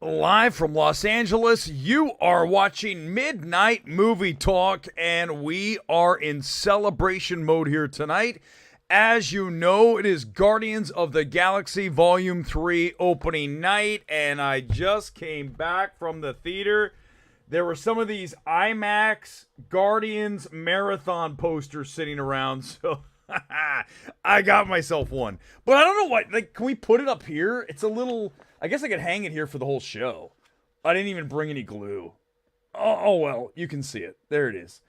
Live from Los Angeles, you are watching Midnight Movie Talk, and we are in celebration mode here tonight. As you know, it is Guardians of the Galaxy Volume 3 opening night, and I just came back from the theater. There were some of these IMAX Guardians marathon posters sitting around, so I got myself one. But I don't know what, like, can we put it up here? It's a little... I guess I could hang it here for the whole show. I didn't even bring any glue. Oh well, you can see it. There it is.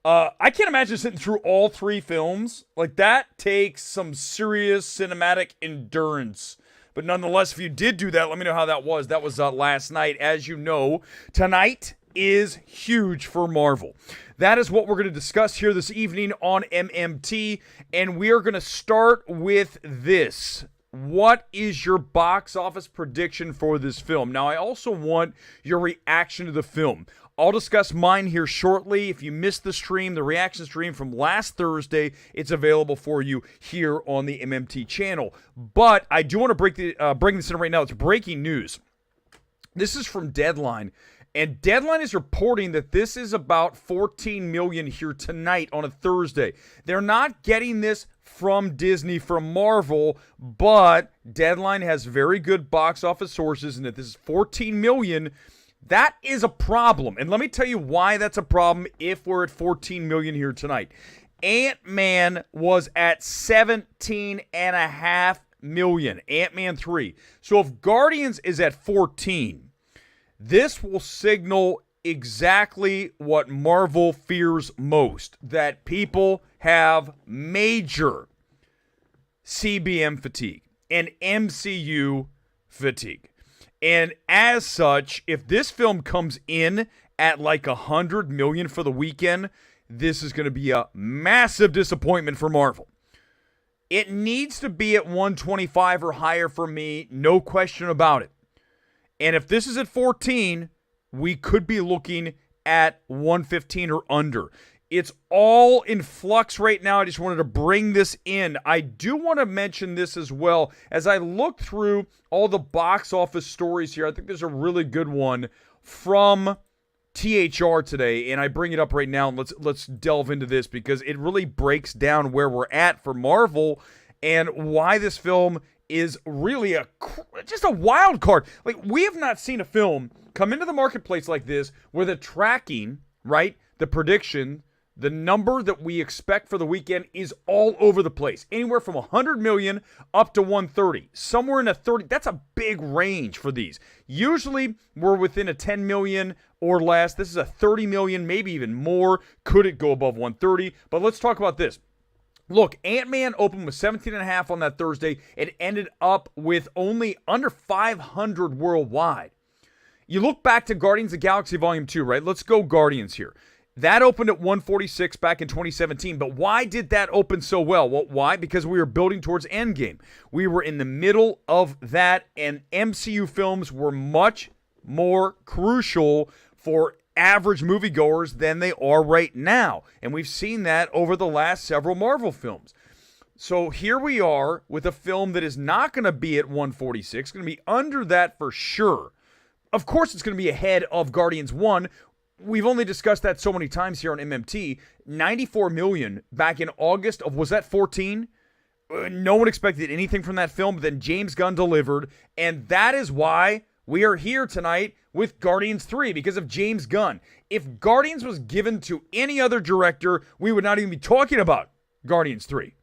I can't imagine sitting through all three films. Like, that takes some serious cinematic endurance. But nonetheless, if you did do that, let me know how that was. That was last night. As you know, tonight is huge for Marvel. That is what we're going to discuss here this evening on MMT. And we are going to start with this. What is your box office prediction for this film? Now, I also want your reaction to the film. I'll discuss mine here shortly. If you missed the stream, the reaction stream from last Thursday, it's available for you here on the MMT channel. But I do want to bring this in right now. It's breaking news. This is from Deadline. And Deadline is reporting that this is about 14 million here tonight on a Thursday. They're not getting this from Disney, from Marvel, but Deadline has very good box office sources, and if this is 14 million, that is a problem. And let me tell you why that's a problem if we're at 14 million here tonight. Ant-Man was at 17.5 million. Ant-Man 3. So if Guardians is at 14, this will signal exactly what Marvel fears most, that people have major CBM fatigue and MCU fatigue. And as such, if this film comes in at like 100 million for the weekend, this is going to be a massive disappointment for Marvel. It needs to be at 125 or higher for me, no question about it. And if this is at 14, we could be looking at 115 or under. It's all in flux right now. I just wanted to bring this in. I do want to mention this as well. As I look through all the box office stories here, I think there's a really good one from THR today, and I bring it up right now. And let's delve into this because it really breaks down where we're at for Marvel and why this film is really just a wild card. Like, we have not seen a film come into the marketplace like this where the tracking, right, the prediction, the number that we expect for the weekend is all over the place. Anywhere from 100 million up to 130. Somewhere in a 30. That's a big range for these. Usually, we're within a 10 million or less. This is a 30 million, maybe even more. Could it go above 130? But let's talk about this. Look, Ant-Man opened with 17.5 on that Thursday. It ended up with only under 500 worldwide. You look back to Guardians of the Galaxy Volume 2, right? Let's go Guardians here. That opened at 146 back in 2017. But why did that open so well? Well, why? Because we were building towards Endgame. We were in the middle of that, and MCU films were much more crucial for average moviegoers than they are right now. And we've seen that over the last several Marvel films. So here we are with a film that is not going to be at 146, going to be under that for sure. Of course, it's going to be ahead of Guardians 1. We've only discussed that so many times here on MMT. 94 million back in August of, was that 14? No one expected anything from that film, but then James Gunn delivered. And that is why we are here tonight with Guardians 3, because of James Gunn. If Guardians was given to any other director, we would not even be talking about Guardians 3.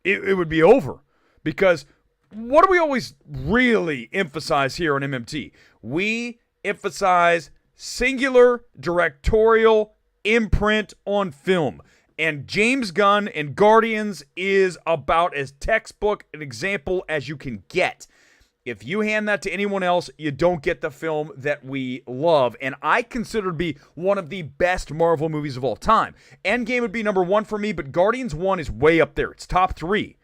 It would be over. Because what do we always really emphasize here on MMT? We emphasize singular directorial imprint on film. And James Gunn and Guardians is about as textbook an example as you can get. If you hand that to anyone else, you don't get the film that we love. And I consider it to be one of the best Marvel movies of all time. Endgame would be number 1 for me, but Guardians 1 is way up there. It's top 3.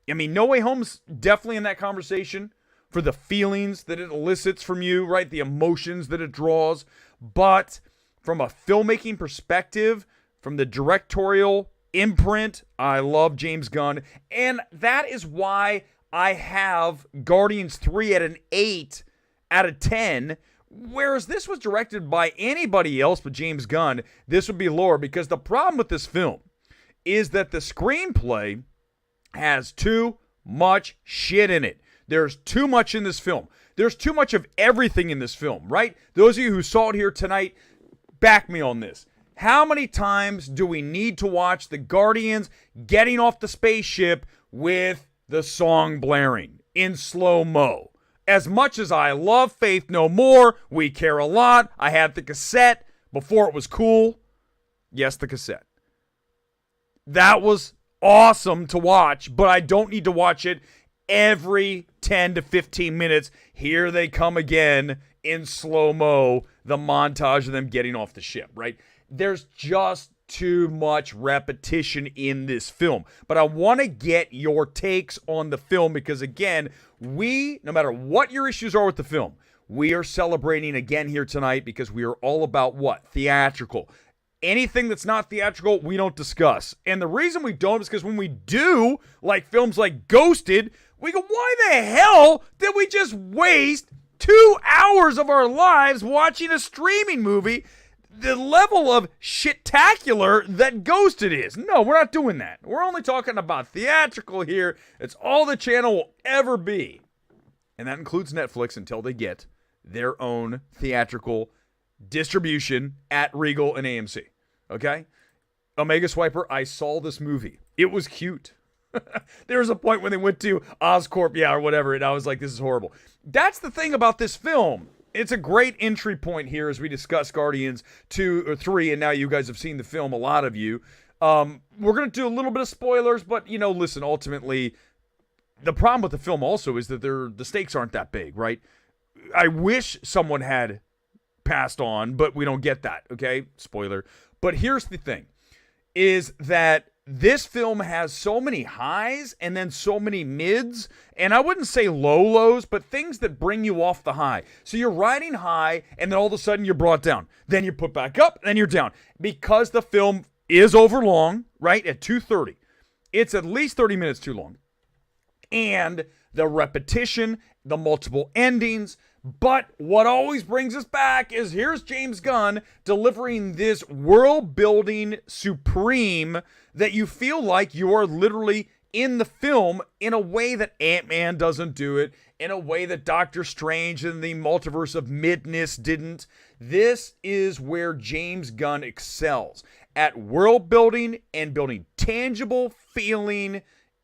I mean, No Way Home's definitely in that conversation for the feelings that it elicits from you, right? The emotions that it draws. But from a filmmaking perspective, from the directorial imprint, I love James Gunn. And that is why I have Guardians 3 at an 8 out of 10 Whereas this was directed by anybody else but James Gunn, this would be lower, because the problem with this film is that the screenplay has too much shit in it. There's too much in this film. There's too much of everything in this film, right? Those of you who saw it here tonight, back me on this. How many times do we need to watch the Guardians getting off the spaceship with the song blaring in slow-mo? As much as I love Faith No More, We Care a Lot, I had the cassette before it was cool. Yes, the cassette. That was awesome to watch, but I don't need to watch it every 10 to 15 minutes. Here they come again in slow-mo, the montage of them getting off the ship, right? There's just too much repetition in this film. But I want to get your takes on the film because, again, no matter what your issues are with the film, we are celebrating again here tonight because we are all about what? Theatrical. Anything that's not theatrical, we don't discuss. And the reason we don't is because when we do, like films like Ghosted, we go, why the hell did we just waste 2 hours of our lives watching a streaming movie? The level of shit-tacular that Ghosted is. No, we're not doing that. We're only talking about theatrical here. It's all the channel will ever be. And that includes Netflix until they get their own theatrical distribution at Regal and AMC. Okay? Omega Swiper, I saw this movie. It was cute. There was a point when they went to Oscorp, or whatever, and I was like, this is horrible. That's the thing about this film. It's a great entry point here as we discuss Guardians 2 or 3, and now you guys have seen the film, a lot of you. We're going to do a little bit of spoilers, but, listen, ultimately, the problem with the film also is that the stakes aren't that big, right? I wish someone had passed on, but we don't get that, okay? Spoiler. But here's the thing, is that this film has so many highs and then so many mids, and I wouldn't say low lows, but things that bring you off the high. So you're riding high, and then all of a sudden you're brought down. Then you're put back up, and then you're down. Because the film is over long, right, at 2:30. It's at least 30 minutes too long. And the repetition, the multiple endings. But what always brings us back is here's James Gunn delivering this world-building supreme that you feel like you are literally in the film in a way that Ant-Man doesn't do it, in a way that Doctor Strange and the Multiverse of Midness didn't. This is where James Gunn excels at world-building and building tangible feeling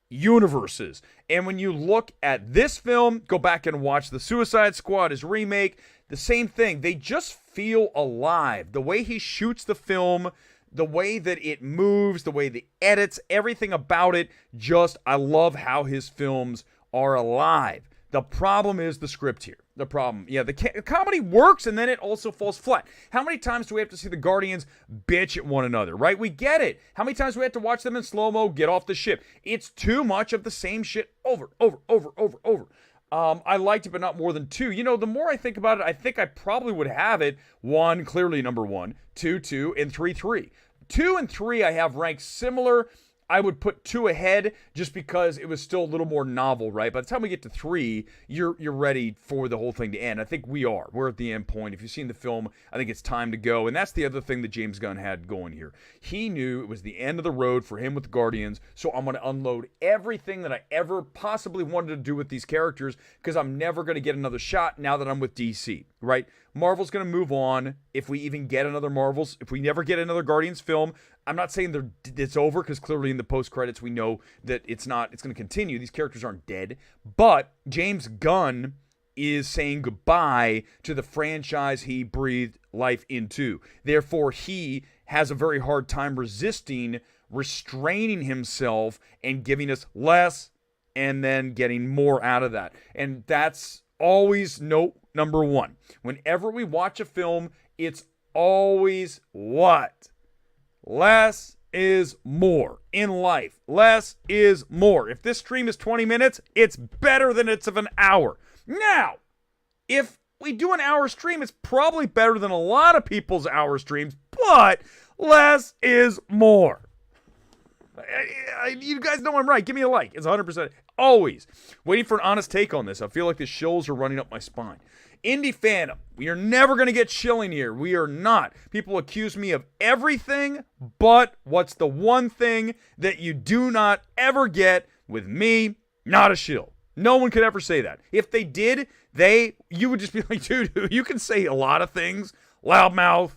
universes. And when you look at this film, go back and watch the Suicide Squad, his remake, the same thing. They just feel alive. The way he shoots the film, the way that it moves, the way the edits, everything about it, I love how his films are alive. The problem is the script here. The problem, the comedy works and then it also falls flat. How many times do we have to see the Guardians bitch at one another, right? We get it. How many times do we have to watch them in slow-mo get off the ship? It's too much of the same shit over. I liked it, but not more than 2. The more I think about it, I think I probably would have it 1, clearly number 1, 2, 2, and 3, 3. 2 and 3 I have ranked similar. I would put 2 ahead just because it was still a little more novel, right? By the time we get to 3, you're ready for the whole thing to end. I think we are. We're at the end point. If you've seen the film, I think it's time to go. And that's the other thing that James Gunn had going here. He knew it was the end of the road for him with the Guardians, so I'm going to unload everything that I ever possibly wanted to do with these characters because I'm never going to get another shot now that I'm with DC, right? Marvel's going to move on if we even get another Marvels. If we never get another Guardians film, I'm not saying it's over because clearly in the post-credits we know that it's not. It's going to continue. These characters aren't dead. But James Gunn is saying goodbye to the franchise he breathed life into. Therefore, he has a very hard time restraining himself and giving us less and then getting more out of that. And that's always note number 1. Whenever we watch a film, it's always what? Less is more in life. Less is more. If this stream is 20 minutes, it's better than it's of an hour. Now, if we do an hour stream, it's probably better than a lot of people's hour streams, but less is more. You guys know I'm right. Give me a like. It's 100%. Always. Waiting for an honest take on this. I feel like the shills are running up my spine. Indie fandom. We are never going to get shilling here. We are not. People accuse me of everything, but what's the one thing that you do not ever get with me? Not a shill. No one could ever say that. If they did, you would just be like, dude, you can say a lot of things, loudmouth,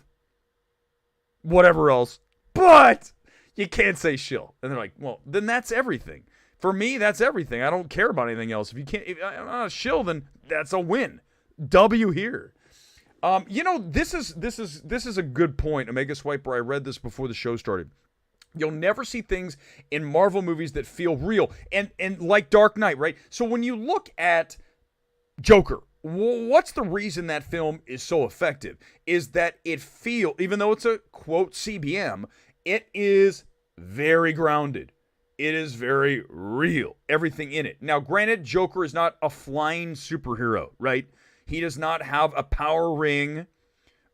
whatever else, but you can't say shill. And they're like, well, then that's everything. For me, that's everything. I don't care about anything else. If I'm not a shill, then that's a win. W here. This is a good point, Omega Swiper. I read this before the show started. You'll never see things in Marvel movies that feel real. And like Dark Knight, right? So when you look at Joker, what's the reason that film is so effective? Is that even though it's a quote CBM, it is very grounded. It is very real. Everything in it. Now, granted, Joker is not a flying superhero, right? He does not have a power ring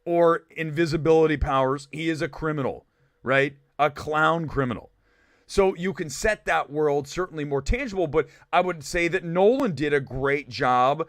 or invisibility powers. He is a criminal, right? A clown criminal. So you can set that world certainly more tangible, but I would say that Nolan did a great job.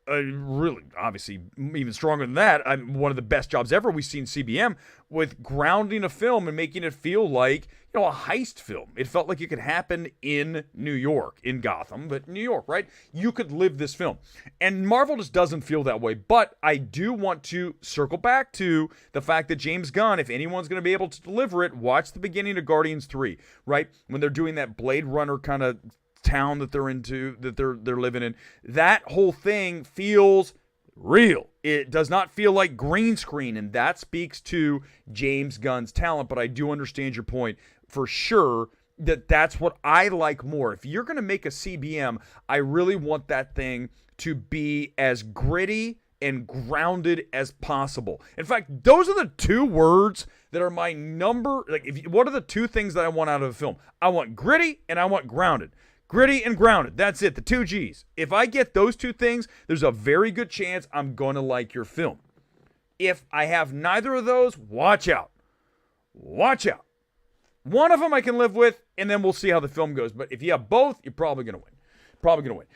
Really, obviously, even stronger than that. One of the best jobs ever we've seen CBM with grounding a film and making it feel like, a heist film. It felt like it could happen in New York, in Gotham, but New York, right? You could live this film. And Marvel just doesn't feel that way. But I do want to circle back to the fact that James Gunn, if anyone's going to be able to deliver it, watch the beginning of Guardians 3, right? When they're doing that Blade Runner kind of town that they're into, that they're living in. That whole thing feels real. It does not feel like green screen, and that speaks to James Gunn's talent, but I do understand your point for sure that that's what I like more. If you're going to make a CBM, I really want that thing to be as gritty and grounded as possible. In fact, those are the two words that are my number. What are the two things that I want out of a film? I want gritty and I want grounded. Gritty and grounded. That's it. The two G's. If I get those two things, there's a very good chance I'm going to like your film. If I have neither of those, watch out. Watch out. One of them I can live with, and then we'll see how the film goes. But if you have both, you're probably going to win.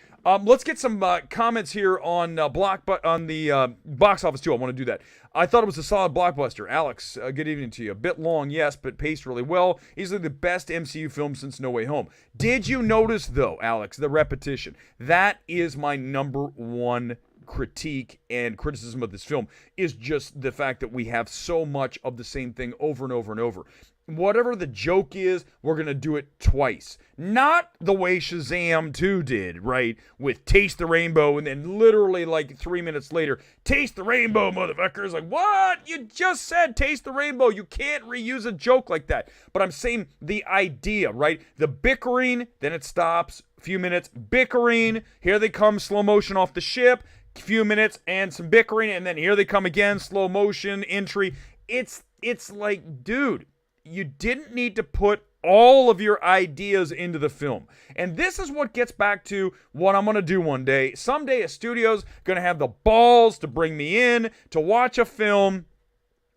Let's get some comments here on the box office too. I want to do that. I thought it was a solid blockbuster. Alex, good evening to you. A bit long, yes, but paced really well. Easily the best MCU film since No Way Home. Did you notice though, Alex, the repetition? That is my number one critique and criticism of this film, is just the fact that we have so much of the same thing over and over and over. Whatever the joke is, we're going to do it twice. Not the way Shazam 2 did, right? With Taste the Rainbow, and then literally like 3 minutes later, Taste the Rainbow, motherfuckers. Like, what? You just said Taste the Rainbow. You can't reuse a joke like that. But I'm saying the idea, right? The bickering, then it stops. A few minutes, bickering. Here they come, slow motion off the ship. A few minutes, and some bickering, and then here they come again, slow motion, entry. It's like, dude, you didn't need to put all of your ideas into the film. And this is what gets back to what I'm going to do one day. Someday a studio's going to have the balls to bring me in to watch a film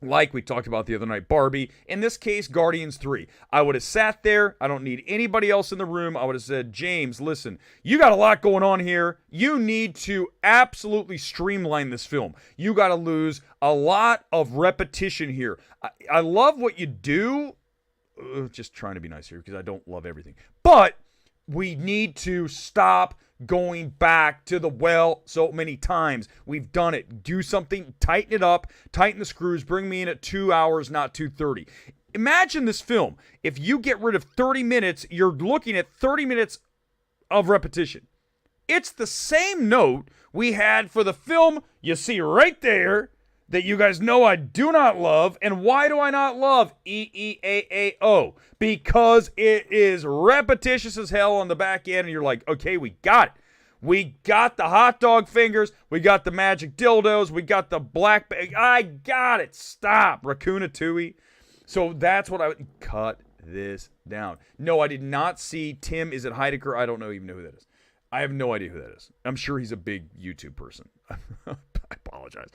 like we talked about the other night, Barbie. In this case, Guardians 3. I would have sat there. I don't need anybody else in the room. I would have said, James, listen, you got a lot going on here. You need to absolutely streamline this film. You got to lose a lot of repetition here. I love what you do. Just trying to be nice here because I don't love everything. But we need to stop going back to the well so many times. We've done it. Do something, tighten it up, tighten the screws, bring me in at 2 hours, not 2:30. Imagine this film. If you get rid of 30 minutes, you're looking at 30 minutes of repetition. It's the same note we had for the film you see right there that you guys know I do not love. And why do I not love EEAAO? Because it is repetitious as hell on the back end, and you're like, okay, we got it. We got the hot dog fingers. We got the magic dildos. We got the black bag. I got it. Stop. Ratatouille. So that's what I would cut this down. No, I did not see Tim. Is it Heidecker? I don't even know who that is. I have no idea who that is. I'm sure he's a big YouTube person. I apologize.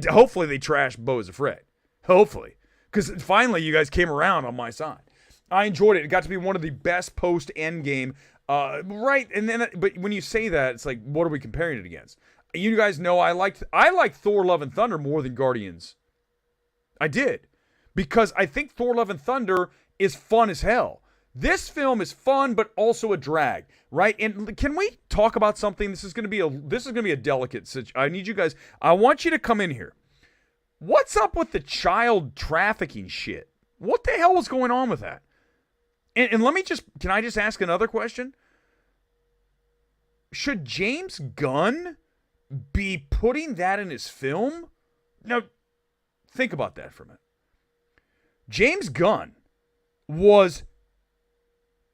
Hopefully they trash Beau is Afraid. Hopefully. Because finally you guys came around on my side. I enjoyed it. It got to be one of the best post-Endgame. Right. And then, but when you say that, it's like, what are we comparing it against? You guys know I liked Thor: Love and Thunder more than Guardians. I did. Because I think Thor: Love and Thunder is fun as hell. This film is fun, but also a drag, right? And can we talk about something? This is going to be a delicate situation. I need you guys. I want you to come in here. What's up with the child trafficking shit? What the hell is going on with that? And can I just ask another question? Should James Gunn be putting that in his film? Now, think about that for a minute. James Gunn was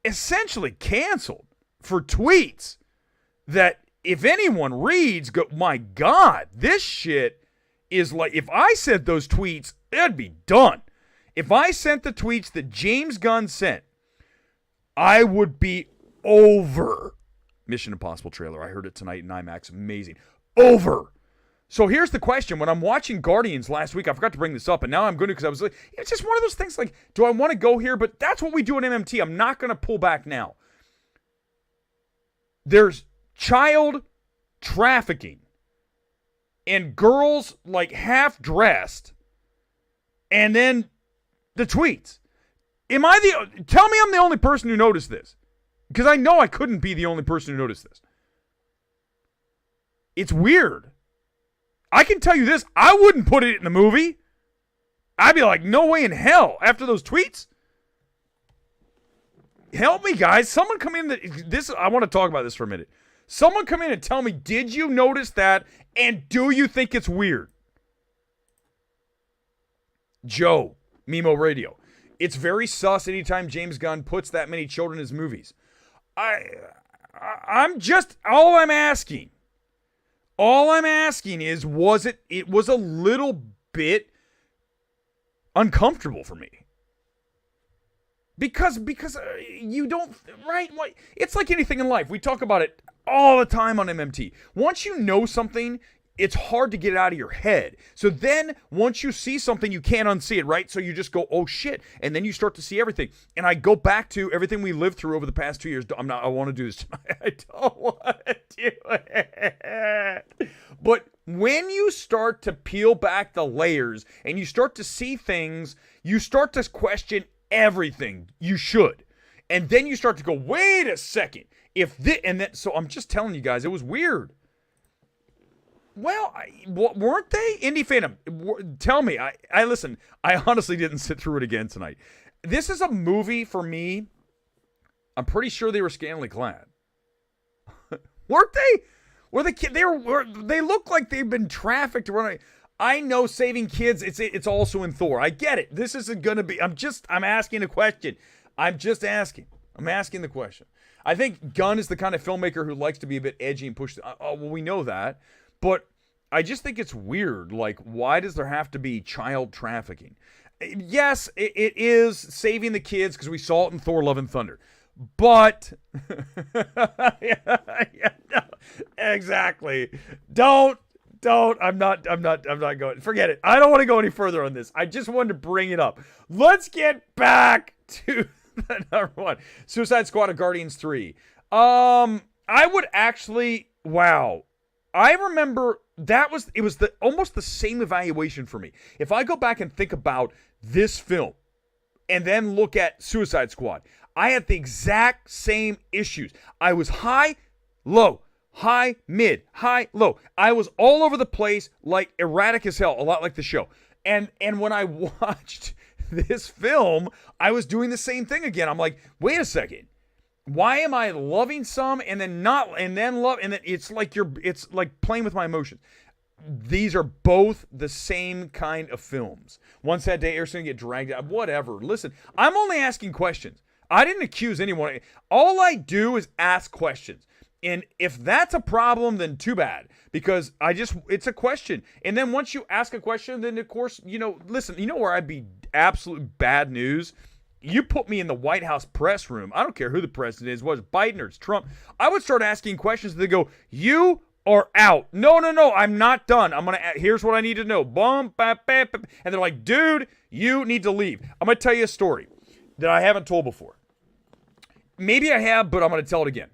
essentially canceled for tweets that if anyone reads, go, my God, this shit is like, if I said those tweets, it'd be done. If I sent the tweets that James Gunn sent, I would be over. Mission Impossible trailer. I heard it tonight in IMAX. Amazing. Over. So here's the question. When I'm watching Guardians last week, I forgot to bring this up, and now I'm going to because I was like, it's just one of those things like, do I want to go here? But that's what we do at MMT. I'm not going to pull back now. There's child trafficking and girls like half dressed, and then the tweets. Tell me I'm the only person who noticed this. Because I know I couldn't be the only person who noticed this. It's weird. I can tell you this, I wouldn't put it in the movie. I'd be like, no way in hell. After those tweets. Help me, guys. Someone come in. I want to talk about this for a minute. Someone come in and tell me, did you notice that? And do you think it's weird? Joe, Mimo Radio. It's very sus anytime James Gunn puts that many children in his movies. I'm just, all I'm asking is, it was a little bit uncomfortable for me. Because you don't, right? It's like anything in life. We talk about it all the time on MMT. Once you know something, it's hard to get it out of your head. So then once you see something, you can't unsee it, right? So you just go, oh shit. And then you start to see everything. And I go back to everything we lived through over the past 2 years. I want to do this tonight. I don't want to do it. But when you start to peel back the layers and you start to see things, you start to question everything. You should. And then you start to go, wait a second. So I'm just telling you guys, it was weird. Well, weren't they? Indie Phantom, tell me. I listen, I honestly didn't sit through it again tonight. This is a movie for me. I'm pretty sure they were scantily clad. Weren't they? They look like they've been trafficked around. I know saving kids, it's also in Thor. I get it. This isn't going to be, I'm asking a question. I'm asking the question. I think Gunn is the kind of filmmaker who likes to be a bit edgy and push. Well, we know that. But I just think it's weird. Like, why does there have to be child trafficking? Yes, it is saving the kids because we saw it in Thor: Love and Thunder. But no, exactly. Don't. I'm not going. Forget it. I don't want to go any further on this. I just wanted to bring it up. Let's get back to the number one. Suicide Squad of Guardians 3. I would actually, wow. I remember it was almost the same evaluation for me. If I go back and think about this film and then look at Suicide Squad, I had the exact same issues. I was high, low, high, mid, high, low. I was all over the place, like erratic as hell, a lot like the show. And when I watched this film, I was doing the same thing again. I'm like, wait a second. Why am I loving some and then not, and then love, and then it's like playing with my emotions. These are both the same kind of films. One sad day, Eric's gonna get dragged out. Whatever. Listen, I'm only asking questions. I didn't accuse anyone. All I do is ask questions. And if that's a problem, then too bad. Because it's a question. And then once you ask a question, then of course, listen, where I'd be absolute bad news? You put me in the White House press room. I don't care who the president is, whether it's Biden or it's Trump. I would start asking questions. They go, you are out. No, I'm not done. Here's what I need to know. Boom, bam, bam, bam. And they're like, dude, you need to leave. I'm going to tell you a story that I haven't told before. Maybe I have, but I'm going to tell it again.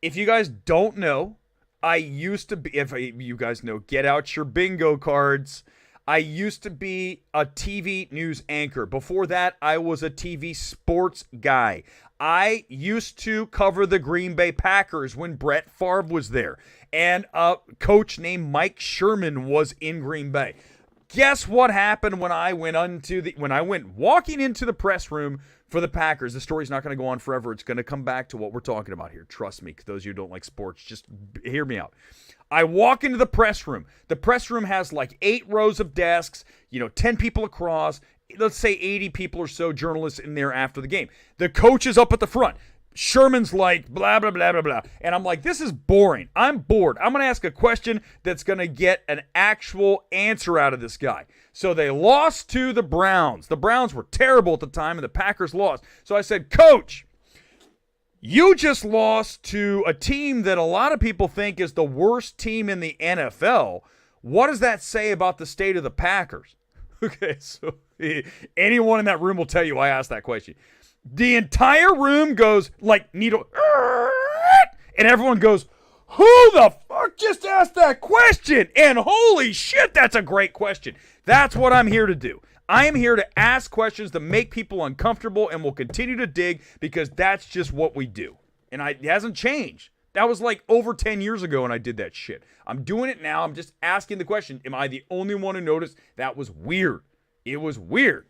If you guys don't know, I used to be, if you guys know, get out your bingo cards. I used to be a TV news anchor. Before that, I was a TV sports guy. I used to cover the Green Bay Packers when Brett Favre was there. And a coach named Mike Sherman was in Green Bay. Guess what happened when I went walking into the press room for the Packers? The story's not going to go on forever. It's going to come back to what we're talking about here. Trust me, those of you who don't like sports, just hear me out. I walk into the press room. The press room has like 8 rows of desks, 10 people across, let's say 80 people or so journalists in there after the game. The coach is up at the front. Sherman's like, blah, blah, blah, blah, blah. And I'm like, this is boring. I'm bored. I'm going to ask a question that's going to get an actual answer out of this guy. So they lost to the Browns. The Browns were terrible at the time, and the Packers lost. So I said, Coach, you just lost to a team that a lot of people think is the worst team in the NFL. What does that say about the state of the Packers? Okay, so anyone in that room will tell you I asked that question. The entire room goes like needle, and everyone goes, who the fuck just asked that question? And holy shit, that's a great question. That's what I'm here to do. I am here to ask questions to make people uncomfortable, and we'll continue to dig because that's just what we do. And it hasn't changed. That was like over 10 years ago when I did that shit. I'm doing it now. I'm just asking the question, am I the only one who noticed that was weird? It was weird.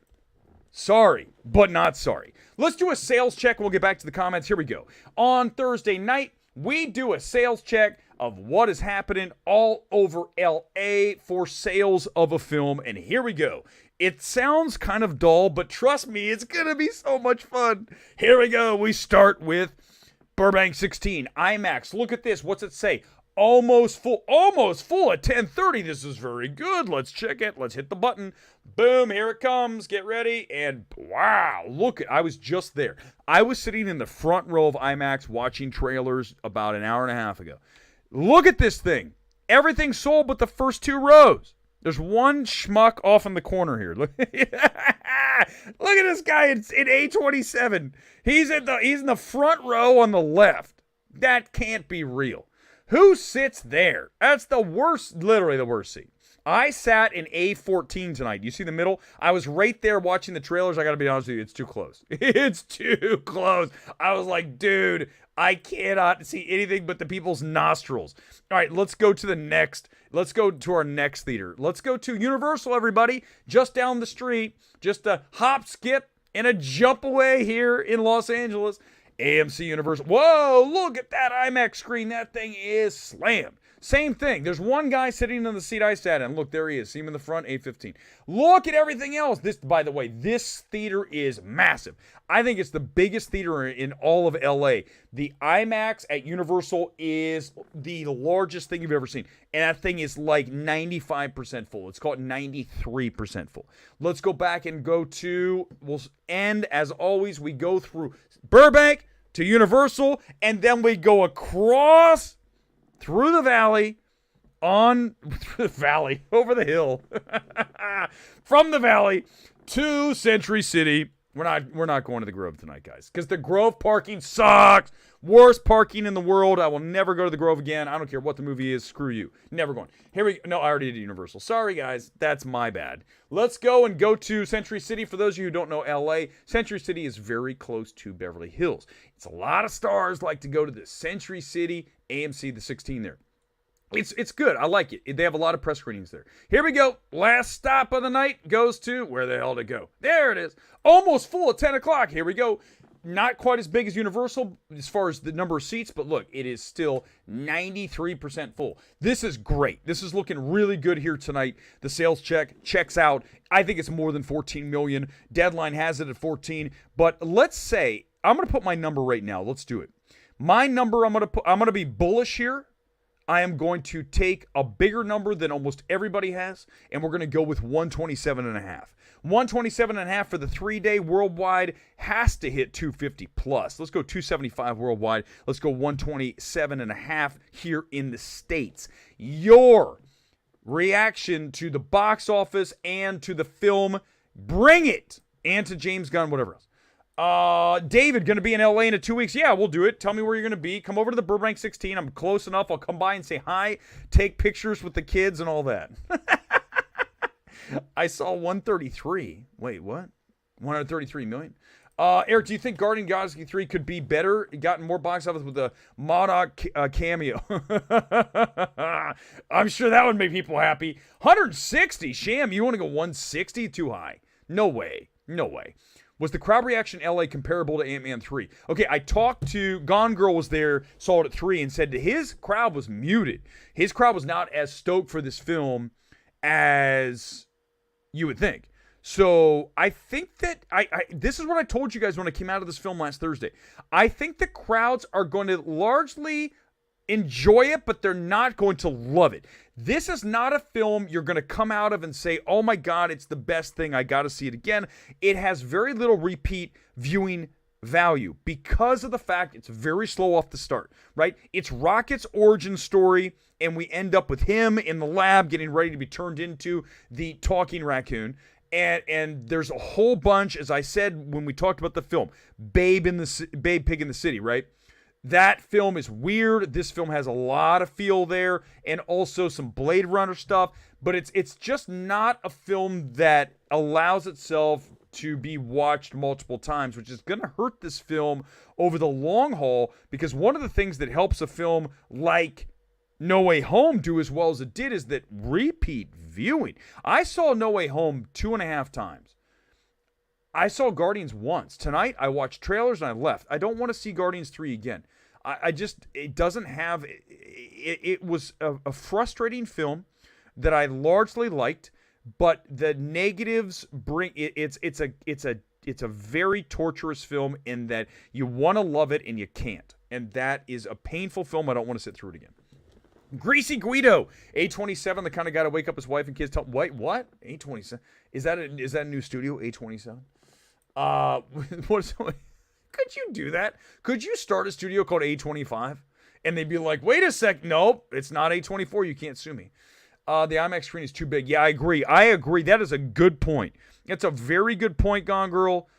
Sorry, but not sorry. Let's do a sales check and we'll get back to the comments. Here we go. On Thursday night, we do a sales check of what is happening all over LA for sales of a film. And here we go. It sounds kind of dull, but trust me, it's going to be so much fun. Here we go. We start with Burbank 16 IMAX. Look at this. What's it say? Almost full at 10:30. This is very good. Let's check it. Let's hit the button. Boom, here it comes. Get ready. And wow, look, I was just there. I was sitting in the front row of IMAX watching trailers about an hour and a half ago. Look at this thing. Everything's sold but the first 2 rows. There's one schmuck off in the corner here. Look, look at this guy in A27. He's in the front row on the left. That can't be real. Who sits there? That's the worst, literally the worst seat. I sat in A14 tonight. You see the middle? I was right there watching the trailers. I got to be honest with you. It's too close. It's too close. I was like, dude, I cannot see anything but the people's nostrils. All right, let's go to our next theater. Let's go to Universal, everybody. Just down the street. Just a hop, skip, and a jump away here in Los Angeles. AMC Universal. Whoa, look at that IMAX screen. That thing is slammed. Same thing. There's one guy sitting in the seat I sat in. Look, there he is. See him in the front, A15. Look at everything else. This, by the way, this theater is massive. I think it's the biggest theater in all of LA. The IMAX at Universal is the largest thing you've ever seen. And that thing is like 95% full. It's called 93% full. Let's go back and we'll end, as always, we go through Burbank to Universal, and then we go across through the valley, over the hill, from the valley to Century City. We're not going to the Grove tonight, guys, because the Grove parking sucks. Worst parking in the world. I will never go to the Grove again. I don't care what the movie is. Screw you. Never going. No, I already did Universal. Sorry, guys. That's my bad. Let's go to Century City. For those of you who don't know LA, Century City is very close to Beverly Hills. It's a lot of stars like to go to the Century City AMC, the 16 there. It's good. I like it. They have a lot of press screenings there. Here we go. Last stop of the night goes to, where the hell to go? There it is. Almost full at 10 o'clock. Here we go. Not quite as big as Universal as far as the number of seats, but look, it is still 93% full. This is great. This is looking really good here tonight. The sales checks out. I think it's more than 14 million. Deadline has it at 14. But let's say, I'm going to put my number right now. Let's do it. My number, I'm going to be bullish here. I am going to take a bigger number than almost everybody has, and we're going to go with 127.5. 127.5 for the 3-day worldwide has to hit 250 plus. Let's go 275 worldwide. Let's go 127.5 here in the States. Your reaction to the box office and to the film, bring it, and to James Gunn, whatever else. David, going to be in LA in 2 weeks. Yeah, we'll do it. Tell me where you're going to be. Come over to the Burbank 16. I'm close enough. I'll come by and say hi, take pictures with the kids and all that. I saw 133. Wait, what? 133 million? Eric, do you think Guardian of the Galaxy 3 could be better? It gotten more box office with a MODOK cameo. I'm sure that would make people happy. 160? Sham, you want to go 160? Too high. No way. No way. Was the crowd reaction in LA comparable to Ant-Man 3? Okay, I talked to... Gone Girl was there, saw it at 3, and said that his crowd was muted. His crowd was not as stoked for this film as you would think. So I think that this is what I told you guys when I came out of this film last Thursday. I think the crowds are going to largely enjoy it, but they're not going to love it. This is not a film you're going to come out of and say, oh my God, it's the best thing. I got to see it again. It has very little repeat viewing value because of the fact it's very slow off the start, right? It's Rocket's origin story, and we end up with him in the lab getting ready to be turned into the talking raccoon. And there's a whole bunch, as I said when we talked about the film, Babe Pig in the City, right? That film is weird. This film has a lot of feel there, and also some Blade Runner stuff. But it's just not a film that allows itself to be watched multiple times, which is going to hurt this film over the long haul. Because one of the things that helps a film like No Way Home do as well as it did is that repeat viewing. I saw No Way Home 2.5 times. I saw Guardians once. Tonight, I watched trailers and I left. I don't want to see Guardians 3 again. It doesn't have, it was a frustrating film that I largely liked, but the negatives bring, it's a very torturous film in that you want to love it and you can't. And that is a painful film. I don't want to sit through it again. Greasy Guido, A27, the kind of guy to wake up his wife and kids. Wait, what? A27? Is that a new studio? A27? Could you do that? Could you start a studio called A25? And they'd be like, wait a sec. Nope, it's not A24. You can't sue me. The IMAX screen is too big. Yeah, I agree. That is a good point. It's a very good point, Gone Girl.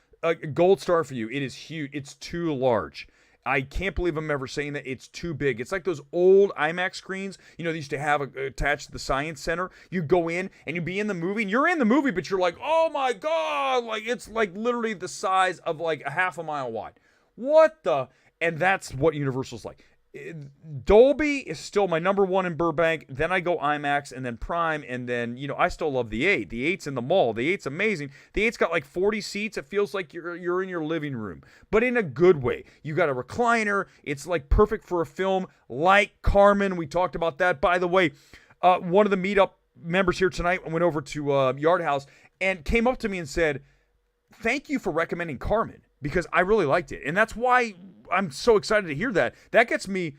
Gold star for you. It is huge. It's too large. I can't believe I'm ever saying that. It's too big. It's like those old IMAX screens, they used to have attached to the Science Center. You go in and you be in the movie, and you're in the movie, but you're like, oh my God, like it's like literally the size of like a half a mile wide. What the? And that's what Universal's like. Dolby is still my number one in Burbank. Then I go IMAX and then Prime. And then, I still love the 8. The 8's in the mall. The 8's amazing. The 8's got like 40 seats. It feels like you're in your living room, but in a good way. You got a recliner. It's like perfect for a film like Carmen. We talked about that. By the way, one of the meetup members here tonight went over to Yard House and came up to me and said, thank you for recommending Carmen, because I really liked it. And that's why I'm so excited to hear that. That gets me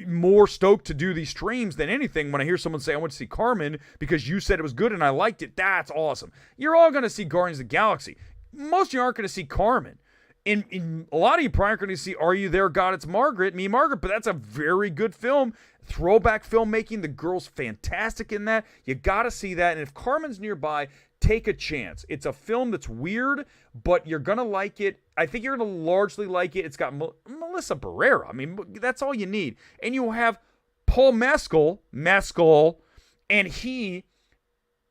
more stoked to do these streams than anything when I hear someone say, I went to see Carmen because you said it was good and I liked it. That's awesome. You're all going to see Guardians of the Galaxy. Most of you aren't going to see Carmen. And a lot of you probably aren't going to see Are You There, God? It's Margaret, Me, Margaret. But that's a very good film. Throwback filmmaking. The girl's fantastic in that. You got to see that. And if Carmen's nearby, take a chance. It's a film that's weird, but you're going to like it. I think you're going to largely like it. It's got Melissa Barrera. I mean, that's all you need. And you have Paul Mescal, and he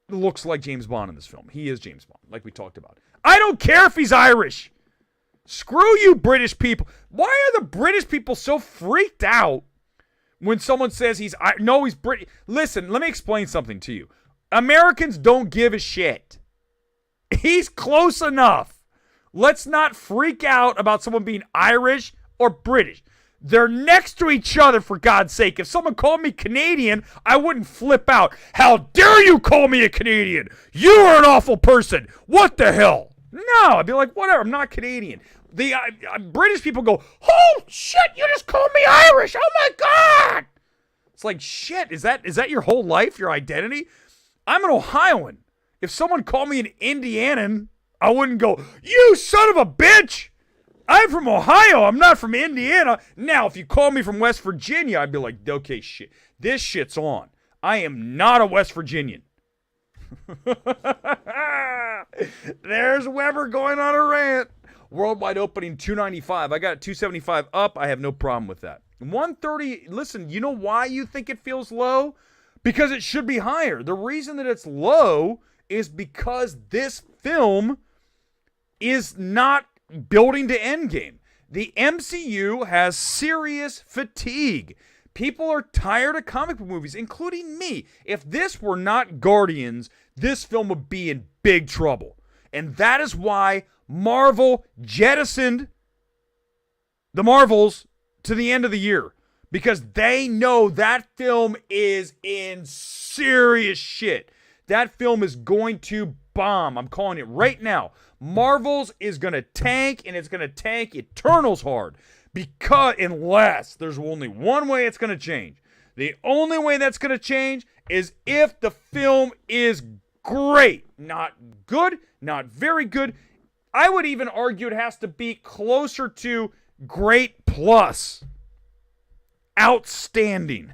looks like James Bond in this film. He is James Bond, like we talked about. I don't care if he's Irish. Screw you, British people. Why are the British people so freaked out when someone says he's British? Listen, let me explain something to you. Americans don't give a shit. He's close enough. Let's not freak out about someone being Irish or British. They're next to each other, for God's sake. If someone called me Canadian, I wouldn't flip out. How dare you call me a Canadian? You are an awful person. What the hell? No, I'd be like, whatever, I'm not Canadian. The British people go, oh, shit, you just called me Irish. Oh, my God. It's like, shit, is that your whole life, your identity? I'm an Ohioan. If someone called me an Indianan, I wouldn't go, you son of a bitch. I'm from Ohio. I'm not from Indiana. Now, if you call me from West Virginia, I'd be like, okay, shit. This shit's on. I am not a West Virginian. There's Weber going on a rant. Worldwide opening 295. I got it 275 up. I have no problem with that. 130, listen, you know why you think it feels low? Because it should be higher. The reason that it's low is because this film is not building to Endgame. The MCU has serious fatigue. People are tired of comic book movies, including me. If this were not Guardians, this film would be in big trouble. And that is why Marvel jettisoned the Marvels to the end of the year. Because they know that film is in serious shit. That film is going to bomb. I'm calling it right now. Marvel's is going to tank, and it's going to tank Eternals hard. Because unless there's only one way it's going to change. The only way that's going to change is if the film is great. Not good, not very good. I would even argue it has to be closer to great plus. Outstanding.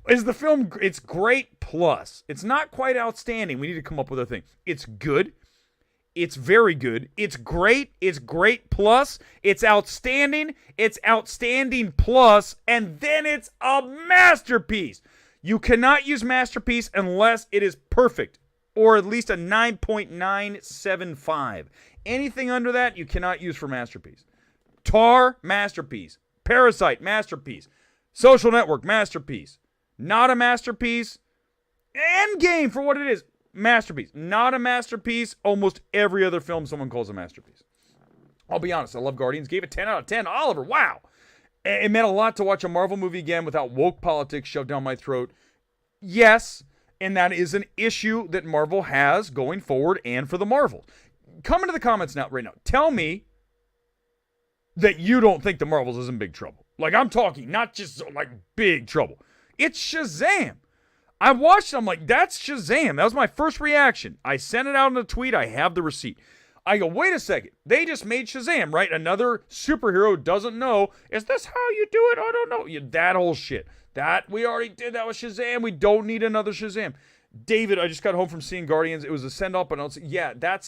Is the film, it's great plus. It's not quite outstanding. We need to come up with a thing. It's good. It's very good. It's great plus. It's outstanding plus. And then it's a masterpiece. You cannot use masterpiece unless it is perfect. Or at least a 9.975. Anything under that, you cannot use for masterpiece. Tar, masterpiece. Parasite, masterpiece. Social Network, masterpiece. Not a masterpiece. Endgame, for what it is, masterpiece. Not a masterpiece. Almost every other film someone calls a masterpiece. I'll be honest, I love Guardians. Gave it 10 out of 10. Oliver, wow. It meant a lot to watch a Marvel movie again without woke politics shoved down my throat. Yes, and that is an issue that Marvel has going forward and for the Marvels. Come into the comments now, right now. Tell me that you don't think the Marvels is in big trouble. Like, I'm talking, not just like big trouble. It's Shazam. I watched it, I'm like, that's Shazam. That was my first reaction. I sent it out in a tweet. I have the receipt. I go, wait a second. They just made Shazam, right? Another superhero doesn't know. Is this how you do it? I don't know. That whole shit. That we already did. That was Shazam. We don't need another Shazam. David, I just got home from seeing Guardians. It was a send-off, but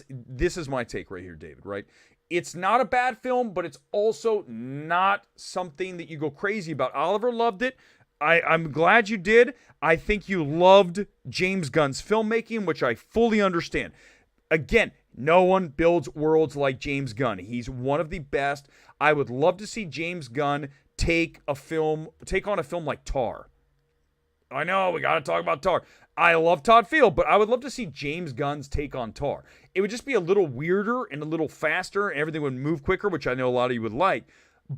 this is my take right here, David, right? It's not a bad film, but it's also not something that you go crazy about. Oliver loved it. I'm glad you did. I think you loved James Gunn's filmmaking, which I fully understand. Again, no one builds worlds like James Gunn. He's one of the best. I would love to see James Gunn take on a film like Tar. I know, we got to talk about Tar. I love Todd Field, but I would love to see James Gunn's take on Tar. It would just be a little weirder and a little faster, and everything would move quicker, which I know a lot of you would like.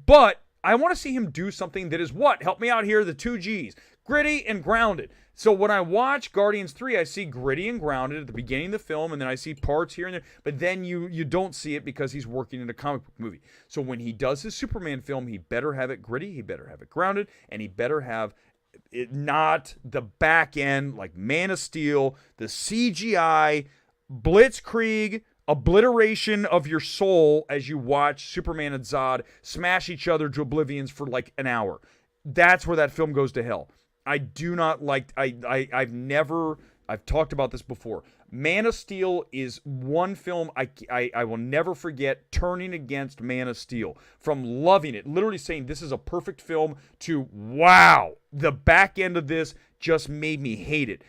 But I want to see him do something that is what? Help me out here, the 2 Gs. Gritty and grounded. So when I watch Guardians 3, I see gritty and grounded at the beginning of the film, and then I see parts here and there. But then you don't see it because he's working in a comic book movie. So when he does his Superman film, he better have it gritty, he better have it grounded, and he better have it not the back end like Man of Steel, the CGI, blitzkrieg, obliteration of your soul as you watch Superman and Zod smash each other to oblivions for like an hour. That's where that film goes to hell. I do not like, I've talked about this before. Man of Steel is one film I will never forget turning against Man of Steel. From loving it, literally saying this is a perfect film, to wow, the back end of this just made me hate it.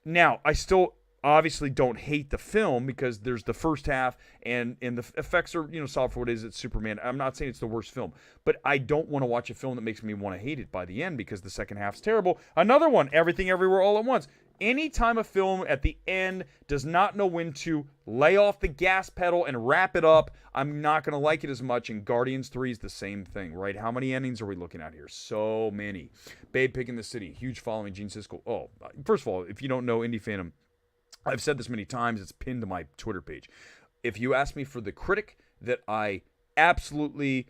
Now, I still obviously don't hate the film because there's the first half and the effects are, solid for what it is. It's Superman. I'm not saying it's the worst film, but I don't want to watch a film that makes me want to hate it by the end because the second half's terrible. Another one, Everything Everywhere All at Once. Anytime a film at the end does not know when to lay off the gas pedal and wrap it up, I'm not going to like it as much. And Guardians 3 is the same thing, right? How many endings are we looking at here? So many. Babe Pig in the City, huge following, Gene Siskel. Oh, first of all, if you don't know Indie Fandom, I've said this many times, it's pinned to my Twitter page. If you ask me for the critic that I absolutely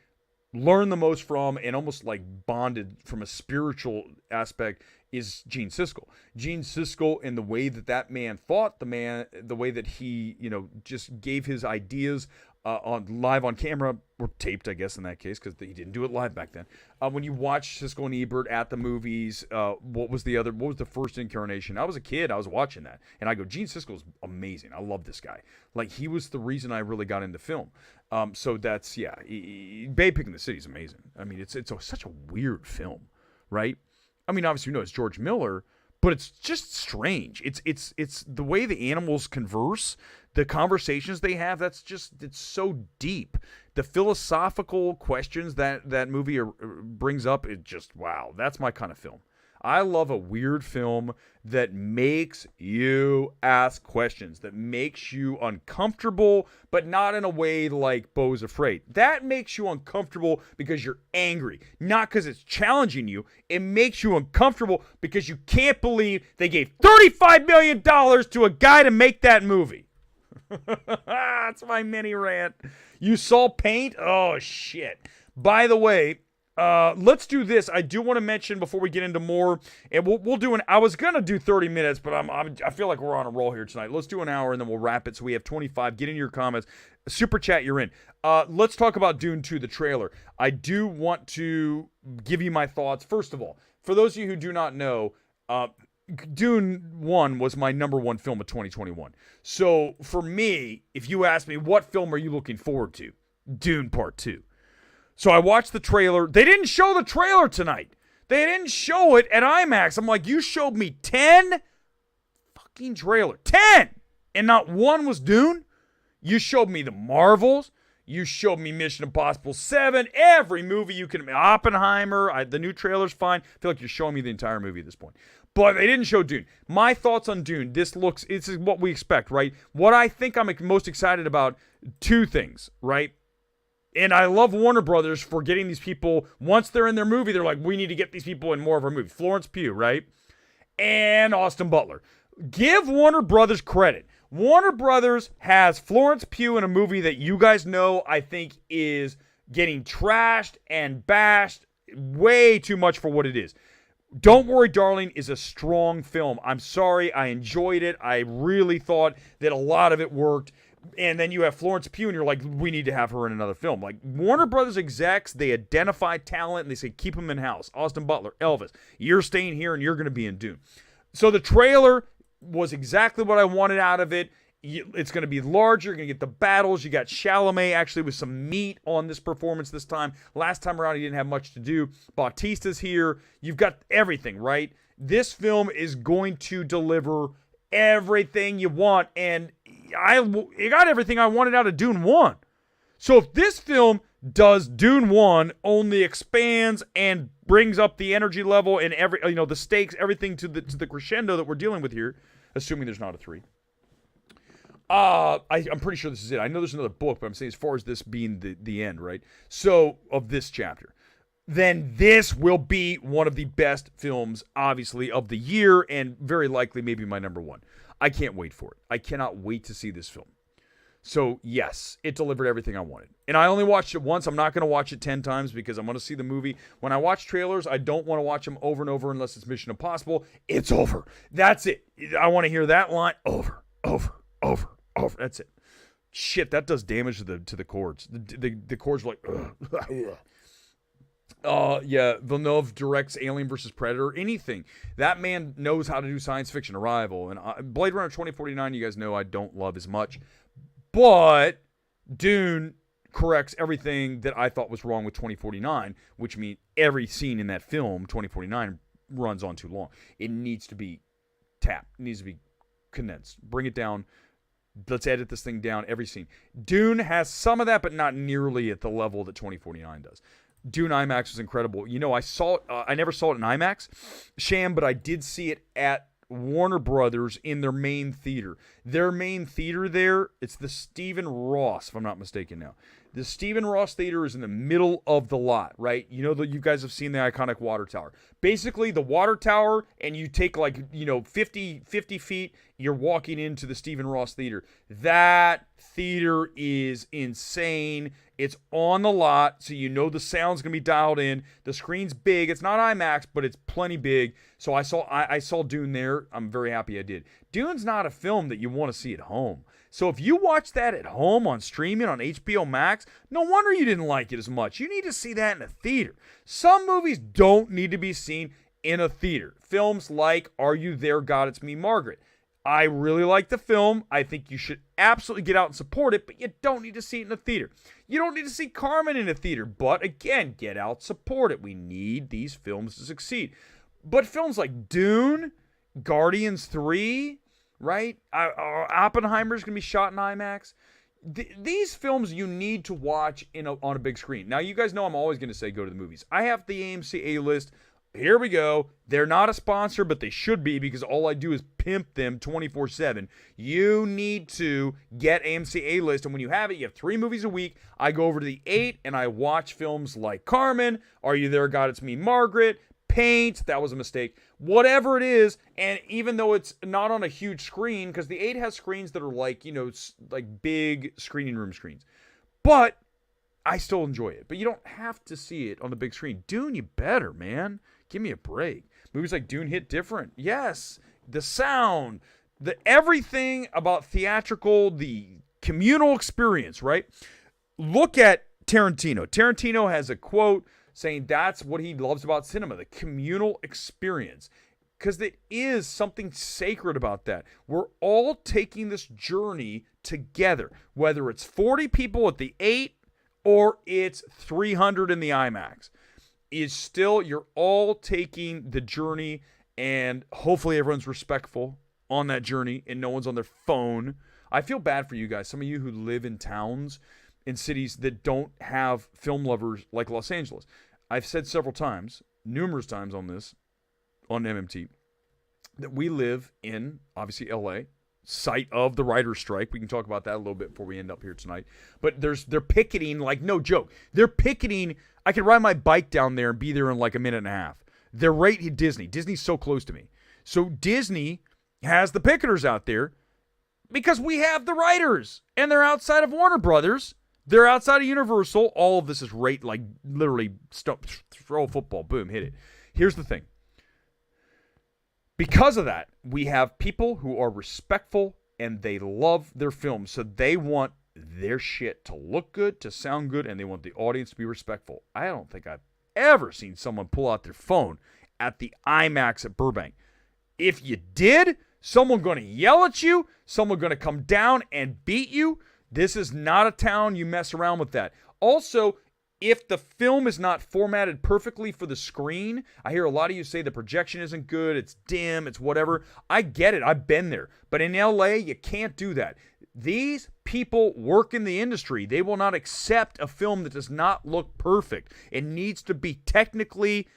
learned the most from and almost like bonded from a spiritual aspect, is Gene Siskel. Gene Siskel and the way that man thought, the way that he, just gave his ideas on live on camera, or taped, I guess, in that case, because he didn't do it live back then. When you watch Siskel and Ebert at the movies, what was the first incarnation? I was a kid, I was watching that, and I go, Gene Siskel's amazing. I love this guy. Like, he was the reason I really got into film. So that's, yeah, Bay Picking the City is amazing. I mean, it's such a weird film, right? I mean, obviously, it's George Miller, but it's just strange. It's the way the animals converse, the conversations they have. It's so deep. The philosophical questions that movie brings up, wow, that's my kind of film. I love a weird film that makes you ask questions, that makes you uncomfortable, but not in a way like Beau's Afraid. That makes you uncomfortable because you're angry, not because it's challenging you. It makes you uncomfortable because you can't believe they gave $35 million to a guy to make that movie. That's my mini rant. You saw Paint? Oh, shit. By the way, let's do this. I do want to mention before we get into more, and we'll do I was gonna do 30 minutes, but I feel like we're on a roll here tonight. Let's do an hour and then we'll wrap it. So we have 25. Get in your comments. Super chat, you're in. Let's talk about Dune 2, the trailer. I do want to give you my thoughts. First of all, for those of you who do not know, Dune 1 was my number one film of 2021. So for me, if you ask me what film are you looking forward to, Dune Part 2. So I watched the trailer. They didn't show the trailer tonight. They didn't show it at IMAX. I'm like, you showed me 10 fucking trailer. 10! And not one was Dune. You showed me the Marvels. You showed me Mission Impossible 7. Every movie you can. Oppenheimer. The new trailer's fine. I feel like you're showing me the entire movie at this point. But they didn't show Dune. My thoughts on Dune. This is what we expect, right? What I think I'm most excited about, two things, right? And I love Warner Brothers for getting these people, once they're in their movie, they're like, we need to get these people in more of our movie. Florence Pugh, right? And Austin Butler. Give Warner Brothers credit. Warner Brothers has Florence Pugh in a movie that you guys know I think is getting trashed and bashed way too much for what it is. Don't Worry, Darling is a strong film. I'm sorry. I enjoyed it. I really thought that a lot of it worked. And then you have Florence Pugh, and you're like, we need to have her in another film. Like, Warner Brothers execs, they identify talent, and they say, keep them in-house. Austin Butler, Elvis, you're staying here, and you're going to be in Dune. So the trailer was exactly what I wanted out of it. It's going to be larger. You're going to get the battles. You got Chalamet actually with some meat on this performance this time. Last time around, he didn't have much to do. Bautista's here. You've got everything, right? This film is going to deliver everything you want, and it got everything I wanted out of Dune 1. So if this film does Dune 1, only expands and brings up the energy level and the stakes, everything to the crescendo that we're dealing with here, assuming there's not a 3. I'm pretty sure this is it. I know there's another book, but I'm saying as far as this being the end, right? So of this chapter, then this will be one of the best films, obviously, of the year, and very likely maybe my number one. I can't wait for it. I cannot wait to see this film. So, yes, it delivered everything I wanted. And I only watched it once. I'm not going to watch it 10 times because I'm going to see the movie. When I watch trailers, I don't want to watch them over and over unless it's Mission Impossible. It's over. That's it. I want to hear that line over, over, over, over. That's it. Shit, that does damage to the chords. The chords are like, ugh. Yeah, Villeneuve directs Alien vs. Predator, anything. That man knows how to do science fiction. Arrival. And Blade Runner 2049, you guys know I don't love as much. But Dune corrects everything that I thought was wrong with 2049, which means every scene in that film, 2049, runs on too long. It needs to be tapped. It needs to be condensed. Bring it down. Let's edit this thing down, every scene. Dune has some of that, but not nearly at the level that 2049 does. Dune IMAX was incredible. You know, I saw it. I never saw it in IMAX, Sham, but I did see it at Warner Brothers in their main theater. Their main theater there, it's the Stephen Ross, if I'm not mistaken now. The Stephen Ross Theater is in the middle of the lot, right? You know that you guys have seen the iconic water tower. Basically, the water tower, and you take 50 feet, you're walking into the Stephen Ross Theater. That theater is insane. It's on the lot, so you know the sound's going to be dialed in. The screen's big. It's not IMAX, but it's plenty big. So I saw Dune there. I'm very happy I did. Dune's not a film that you want to see at home. So if you watch that at home on streaming on HBO Max, no wonder you didn't like it as much. You need to see that in a theater. Some movies don't need to be seen in a theater. Films like Are You There, God, It's Me, Margaret. I really like the film. I think you should absolutely get out and support it, but you don't need to see it in a theater. You don't need to see Carmen in a theater, but again, get out, support it. We need these films to succeed. But films like Dune, Guardians 3, right? Oppenheimer's going to be shot in IMAX. These films you need to watch on a big screen. Now, you guys know I'm always going to say go to the movies. I have the AMC A-list. Here we go. They're not a sponsor, but they should be because all I do is pimp them 24/7. You need to get AMC A-list, and when you have it, you have 3 movies a week. I go over to the 8, and I watch films like Carmen, Are You There, God, It's Me, Margaret, Paint, that was a mistake, whatever it is. And even though it's not on a huge screen, because the 8 has screens that are like big screening room screens, but I still enjoy it. But you don't have to see it on the big screen. Dune, you better, man. Give me a break. Movies like Dune hit different. Yes, the sound, the everything about theatrical, the communal experience, right? Look at Tarantino. Tarantino has a quote saying that's what he loves about cinema, the communal experience. Because it is something sacred about that. We're all taking this journey together, whether it's 40 people at the 8 or it's 300 in the IMAX. Is still, you're all taking the journey, and hopefully everyone's respectful on that journey and no one's on their phone. I feel bad for you guys, some of you who live in towns, in cities that don't have film lovers like Los Angeles. I've said several times, numerous times on this, on MMT, that we live in, obviously, LA, site of the writer's strike. We can talk about that a little bit before we end up here tonight. But they're picketing, like, no joke. They're picketing. I could ride my bike down there and be there in like a minute and a half. They're right at Disney. Disney's so close to me. So Disney has the picketers out there because we have the writers. And they're outside of Warner Brothers. They're outside of Universal. All of this is right, like, literally throw a football. Boom, hit it. Here's the thing. Because of that, we have people who are respectful and they love their films. So they want their shit to look good, to sound good, and they want the audience to be respectful. I don't think I've ever seen someone pull out their phone at the IMAX at Burbank. If you did, someone going to yell at you, someone going to come down and beat you. This is not a town you mess around with that. Also, if the film is not formatted perfectly for the screen, I hear a lot of you say the projection isn't good, it's dim, it's whatever. I get it, I've been there. But in LA, you can't do that. These people work in the industry. They will not accept a film that does not look perfect. It needs to be technically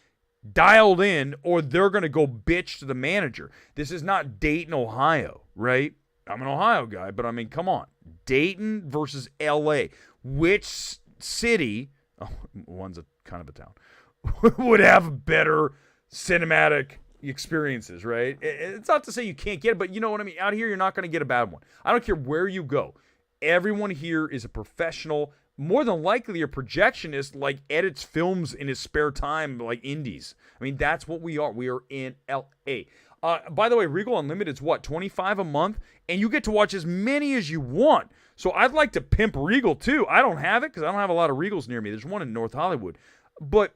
dialed in, or they're going to go bitch to the manager. This is not Dayton, Ohio, right? I'm an Ohio guy, but I mean, come on. Dayton versus LA. Which city, one's a kind of a town, would have better cinematic experiences, right? It's not to say you can't get it, but you know what I mean? Out here, you're not going to get a bad one. I don't care where you go. Everyone here is a professional, more than likely a projectionist, like edits films in his spare time, like indies. I mean, that's what we are. We are in L.A. By the way, Regal Unlimited's what, $25 a month? And you get to watch as many as you want. So I'd like to pimp Regal, too. I don't have it because I don't have a lot of Regals near me. There's one in North Hollywood. But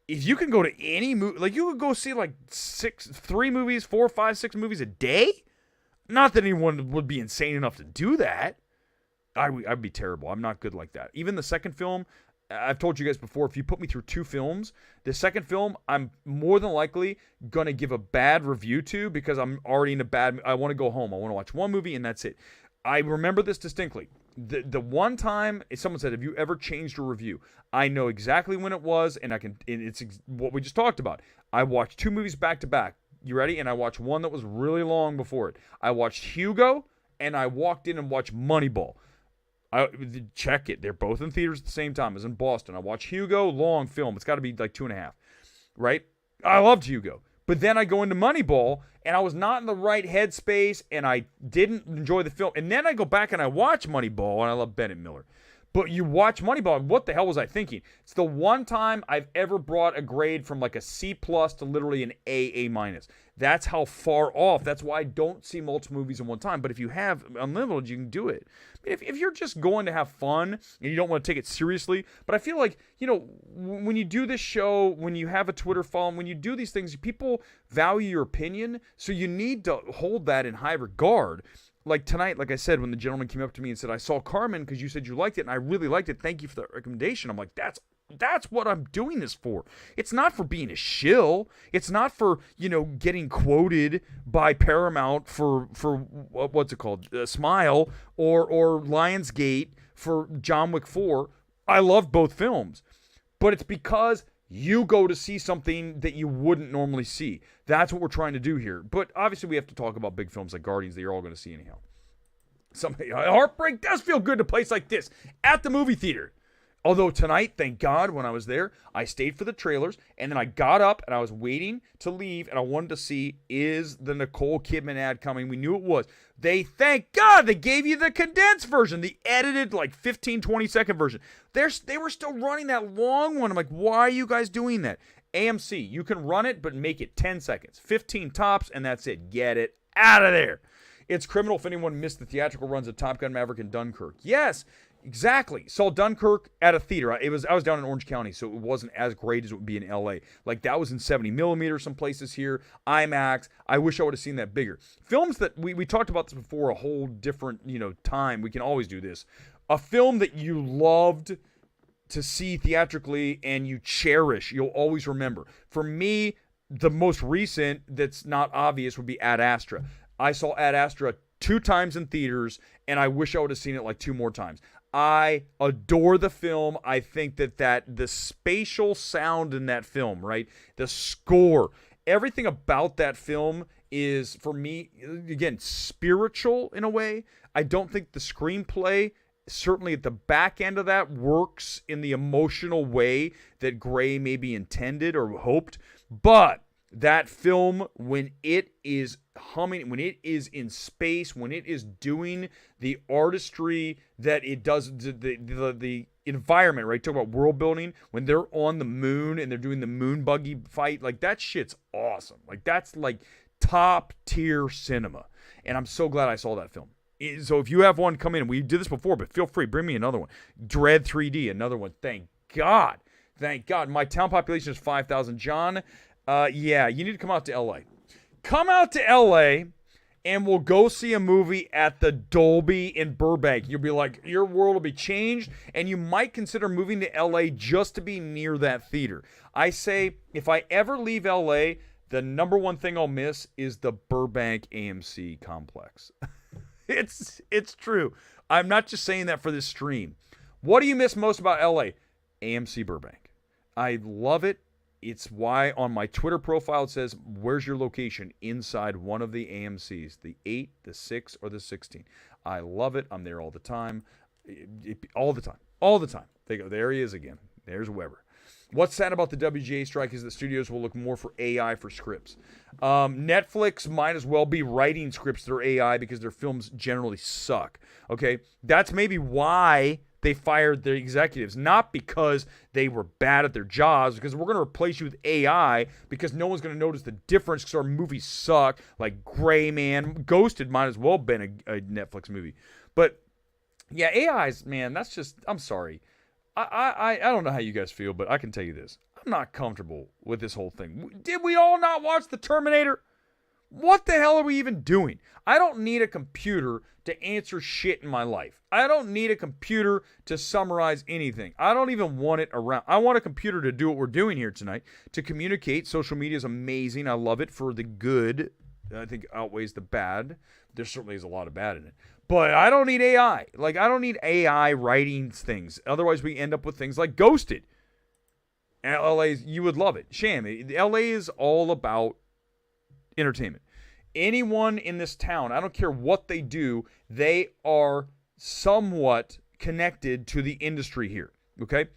if you can go to any movie, like you could go see like 3 movies, 4, 5, 6 movies a day. Not that anyone would be insane enough to do that. I'd be terrible. I'm not good like that. Even the second film, I've told you guys before, if you put me through 2 films, the second film, I'm more than likely going to give a bad review to because I'm already in a bad, I want to go home. I want to watch one movie and that's it. I remember this distinctly. The one time someone said, have you ever changed a review? I know exactly when it was, and it's what we just talked about. I watched 2 movies back to back. You ready? And I watched one that was really long before it. I watched Hugo, and I walked in and watched Moneyball. Check it. They're both in theaters at the same time. I was in Boston. I watched Hugo, long film. It's got to be like 2.5, right? I loved Hugo. But then I go into Moneyball, and I was not in the right headspace, and I didn't enjoy the film. And then I go back and I watch Moneyball, and I love Bennett Miller. But you watch Moneyball, and what the hell was I thinking? It's the one time I've ever brought a grade from like a C+ to literally an A minus. That's how far off. That's why I don't see multiple movies in one time. But if you have unlimited, you can do it. I mean, if you're just going to have fun and you don't want to take it seriously, but I feel like, when you do this show, when you have a Twitter following, when you do these things, people value your opinion. So you need to hold that in high regard. Like tonight, like I said, when the gentleman came up to me and said, I saw Carmen because you said you liked it, and I really liked it. Thank you for that recommendation. I'm like, that's what I'm doing this for. It's not for being a shill. It's not for, getting quoted by Paramount for what's it called? Smile or Lionsgate for John Wick 4. I love both films. But it's because you go to see something that you wouldn't normally see. That's what we're trying to do here. But obviously we have to talk about big films like Guardians that you're all going to see anyhow. Heartbreak does feel good in a place like this, at the movie theater. Although tonight, thank God, when I was there, I stayed for the trailers, and then I got up, and I was waiting to leave, and I wanted to see, is the Nicole Kidman ad coming? We knew it was. Thank God, they gave you the condensed version, the edited, 15, 20-second version. They were still running that long one. I'm like, why are you guys doing that? AMC, you can run it, but make it 10 seconds. 15 tops, and that's it. Get it out of there. It's criminal if anyone missed the theatrical runs of Top Gun Maverick and Dunkirk. Yes, exactly. Saw Dunkirk at a theater. I was down in Orange County, so it wasn't as great as it would be in LA. That was in 70 millimeter some places here. IMAX. I wish I would have seen that bigger. Films that we talked about this before, a whole different time. We can always do this. A film that you loved to see theatrically and you cherish, you'll always remember. For me, the most recent that's not obvious would be Ad Astra. I saw Ad Astra 2 times in theaters, and I wish I would have seen it 2 more times. I adore the film. I think that the spatial sound in that film, right? The score, everything about that film is, for me, again, spiritual in a way. I don't think the screenplay, certainly at the back end of that, works in the emotional way that Gray maybe intended or hoped. But that film, when it is humming, when it is in space, when it is doing the artistry that it does, the environment, right? Talk about world building. When they're on the moon and they're doing the moon buggy fight, that shit's awesome. That's top tier cinema. And I'm so glad I saw that film. So if you have one come in, we did this before, but feel free, bring me another one. Dread 3D, another one. Thank God. My town population is 5,000. John, yeah, you need to come out to LA. Come out to LA and we'll go see a movie at the Dolby in Burbank. You'll be like, your world will be changed, and you might consider moving to LA just to be near that theater. I say, if I ever leave LA, the number one thing I'll miss is the Burbank AMC complex. It's true. I'm not just saying that for this stream. What do you miss most about LA? AMC Burbank. I love it. It's why on my Twitter profile it says, where's your location? Inside one of the AMCs, the 8, the 6, or the 16. I love it. I'm there all the time. All the time. They go, there he is again. There's Weber. What's sad about the WGA strike is that studios will look more for AI for scripts. Netflix might as well be writing scripts that are AI because their films generally suck. Okay? That's maybe why they fired their executives. Not because they were bad at their jobs, because we're going to replace you with AI because no one's going to notice the difference because our movies suck. Like Gray Man. Ghosted might as well have been a Netflix movie. But, yeah, AI's, man, that's just, I'm sorry. I don't know how you guys feel, but I can tell you this. I'm not comfortable with this whole thing. Did we all not watch The Terminator? What the hell are we even doing? I don't need a computer to answer shit in my life. I don't need a computer to summarize anything. I don't even want it around. I want a computer to do what we're doing here tonight, to communicate. Social media is amazing. I love it for the good. I think outweighs the bad. There certainly is a lot of bad in it. But I don't need AI. I don't need AI writing things. Otherwise, we end up with things like Ghosted. And LA, you would love it. Sham. LA is all about entertainment. Anyone in this town, I don't care what they do, they are somewhat connected to the industry here. Okay?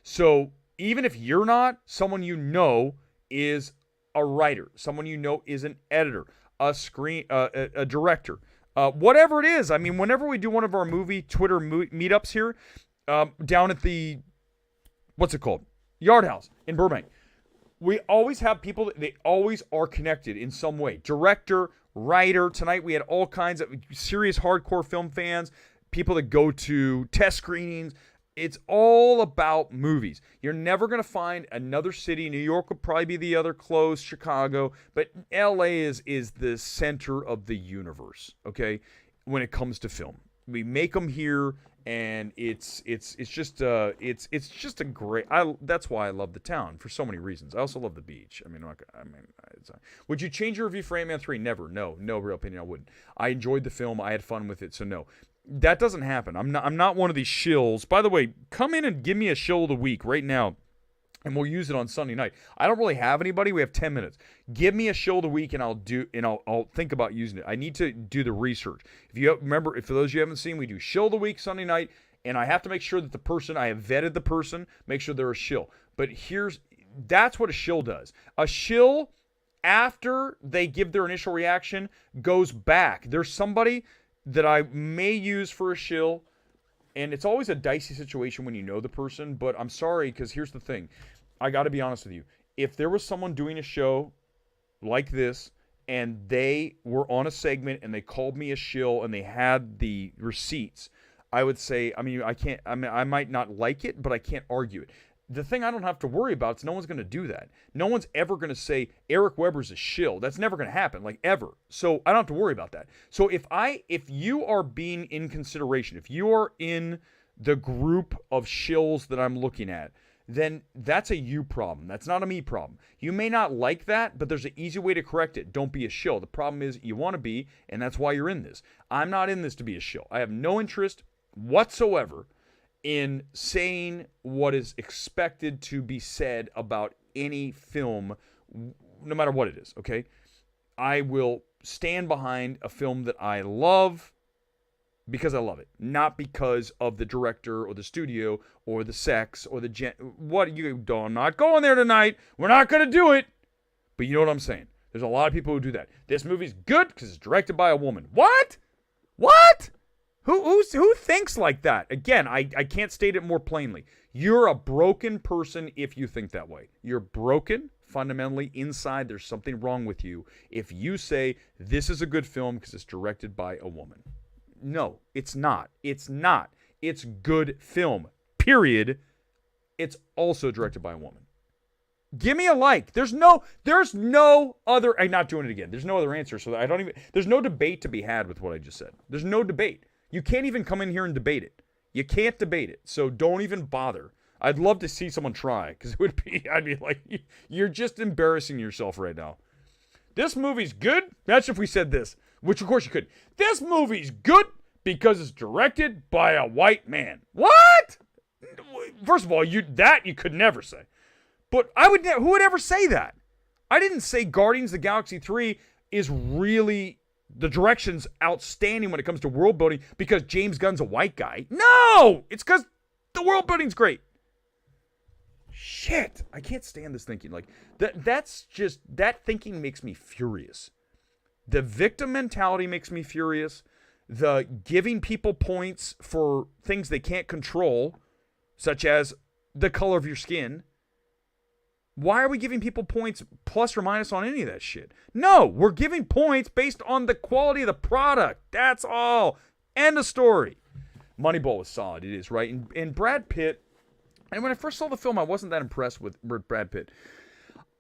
So even if you're not, someone you know is a writer, someone you know is an editor, a director, whatever it is. I mean, whenever we do one of our movie Twitter meetups here, down at the, what's it called? Yard House in Burbank, we always have people that they always are connected in some way. Director, writer. Tonight we had all kinds of serious hardcore film fans, people that go to test screenings. It's all about movies. You're never going to find another city. New York will probably be the other close, Chicago, but LA is the center of the universe, okay, when it comes to film. We make them here, and it's just a great. That's why I love the town for so many reasons. I also love the beach. I mean, would you change your review for Ant-Man 3? Never. No real opinion. I wouldn't. I enjoyed the film. I had fun with it. So no. That doesn't happen. I'm not one of these shills. By the way, come in and give me a shill of the week right now, and we'll use it on Sunday night. I don't really have anybody. We have 10 minutes. Give me a shill of the week, and I'll think about using it. I need to do the research. Remember, for those you haven't seen, we do shill of the week Sunday night, and I have to make sure that the person, I have vetted the person, make sure they're a shill. But that's what a shill does. A shill, after they give their initial reaction, goes back. There's somebody that I may use for a shill, and it's always a dicey situation when you know the person, but I'm sorry, because here's the thing. I got to be honest with you. If there was someone doing a show like this, and they were on a segment, and they called me a shill, and they had the receipts, I would say, I might not like it, but I can't argue it. The thing I don't have to worry about is no one's going to do that. No one's ever going to say Erick Weber's a shill. That's never going to happen, like ever. So I don't have to worry about that. So if you are being in consideration, if you are in the group of shills that I'm looking at, then that's a you problem. That's not a me problem. You may not like that, but there's an easy way to correct it. Don't be a shill. The problem is you want to be, and that's why you're in this. I'm not in this to be a shill. I have no interest whatsoever in saying what is expected to be said about any film, no matter what it is, okay? I will stand behind a film that I love because I love it, not because of the director or the studio or the sex or the I'm not going there tonight. We're not going to do it. But you know what I'm saying? There's a lot of people who do that. This movie's good because it's directed by a woman. What? Who thinks like that? Again, I can't state it more plainly. You're a broken person if you think that way. You're broken. Fundamentally, inside, there's something wrong with you if you say this is a good film because it's directed by a woman. No, it's not. It's not. It's good film. Period. It's also directed by a woman. Give me a like. There's no other. I'm not doing it again. There's no other answer. So there's no debate to be had with what I just said. There's no debate. You can't even come in here and debate it. You can't debate it. So don't even bother. I'd love to see someone try, because I'd be like, you're just embarrassing yourself right now. This movie's good. Imagine if we said this, which of course you could. This movie's good because it's directed by a white man. What? First of all, you could never say. But who would ever say that? I didn't say Guardians of the Galaxy 3 is really, the direction's outstanding when it comes to world building because James Gunn's a white guy. No! It's because the world building's great. Shit. I can't stand this thinking. Like, that thinking makes me furious. The victim mentality makes me furious. The giving people points for things they can't control, such as the color of your skin. Why are we giving people points plus or minus on any of that shit? No, we're giving points based on the quality of the product. That's all. End of story. Moneyball was solid. It is, right? And Brad Pitt, and when I first saw the film, I wasn't that impressed with Brad Pitt.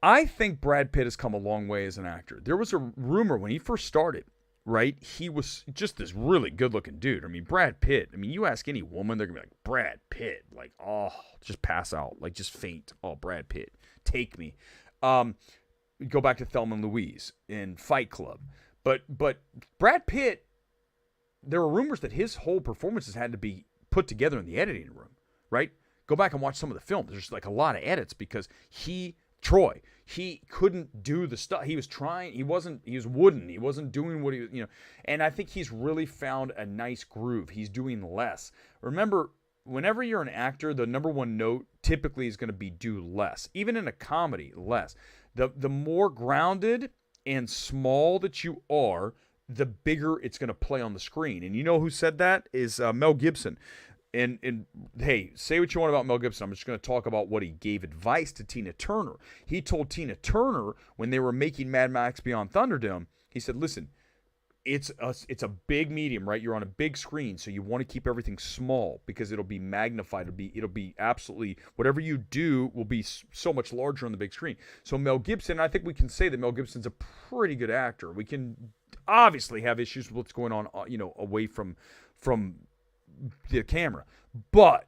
I think Brad Pitt has come a long way as an actor. There was a rumor when he first started, right? He was just this really good-looking dude. I mean, Brad Pitt. I mean, you ask any woman, they're going to be like, Brad Pitt. Like, oh, just pass out. Like, just faint. Oh, Brad Pitt. Take me. Go back to Thelma and Louise in Fight Club. But Brad Pitt, there were rumors that his whole performances had to be put together in the editing room, right? Go back and watch some of the films. There's like a lot of edits because he Troy. He couldn't do the stuff. He was trying. He was wooden. He wasn't doing what he was, And I think he's really found a nice groove. He's doing less. Remember, whenever you're an actor, the number one note typically is going to be do less. Even in a comedy, less. The more grounded and small that you are, the bigger it's going to play on the screen. And you know who said that is Mel Gibson. And hey, say what you want about Mel Gibson. I'm just going to talk about what he gave advice to Tina Turner. He told Tina Turner when they were making Mad Max Beyond Thunderdome, he said, listen, it's a big medium, right? You're on a big screen, so you want to keep everything small because it'll be magnified. It'll be absolutely, whatever you do will be so much larger on the big screen. So Mel Gibson, I think we can say that Mel Gibson's a pretty good actor. We can obviously have issues with what's going on, away from the camera. But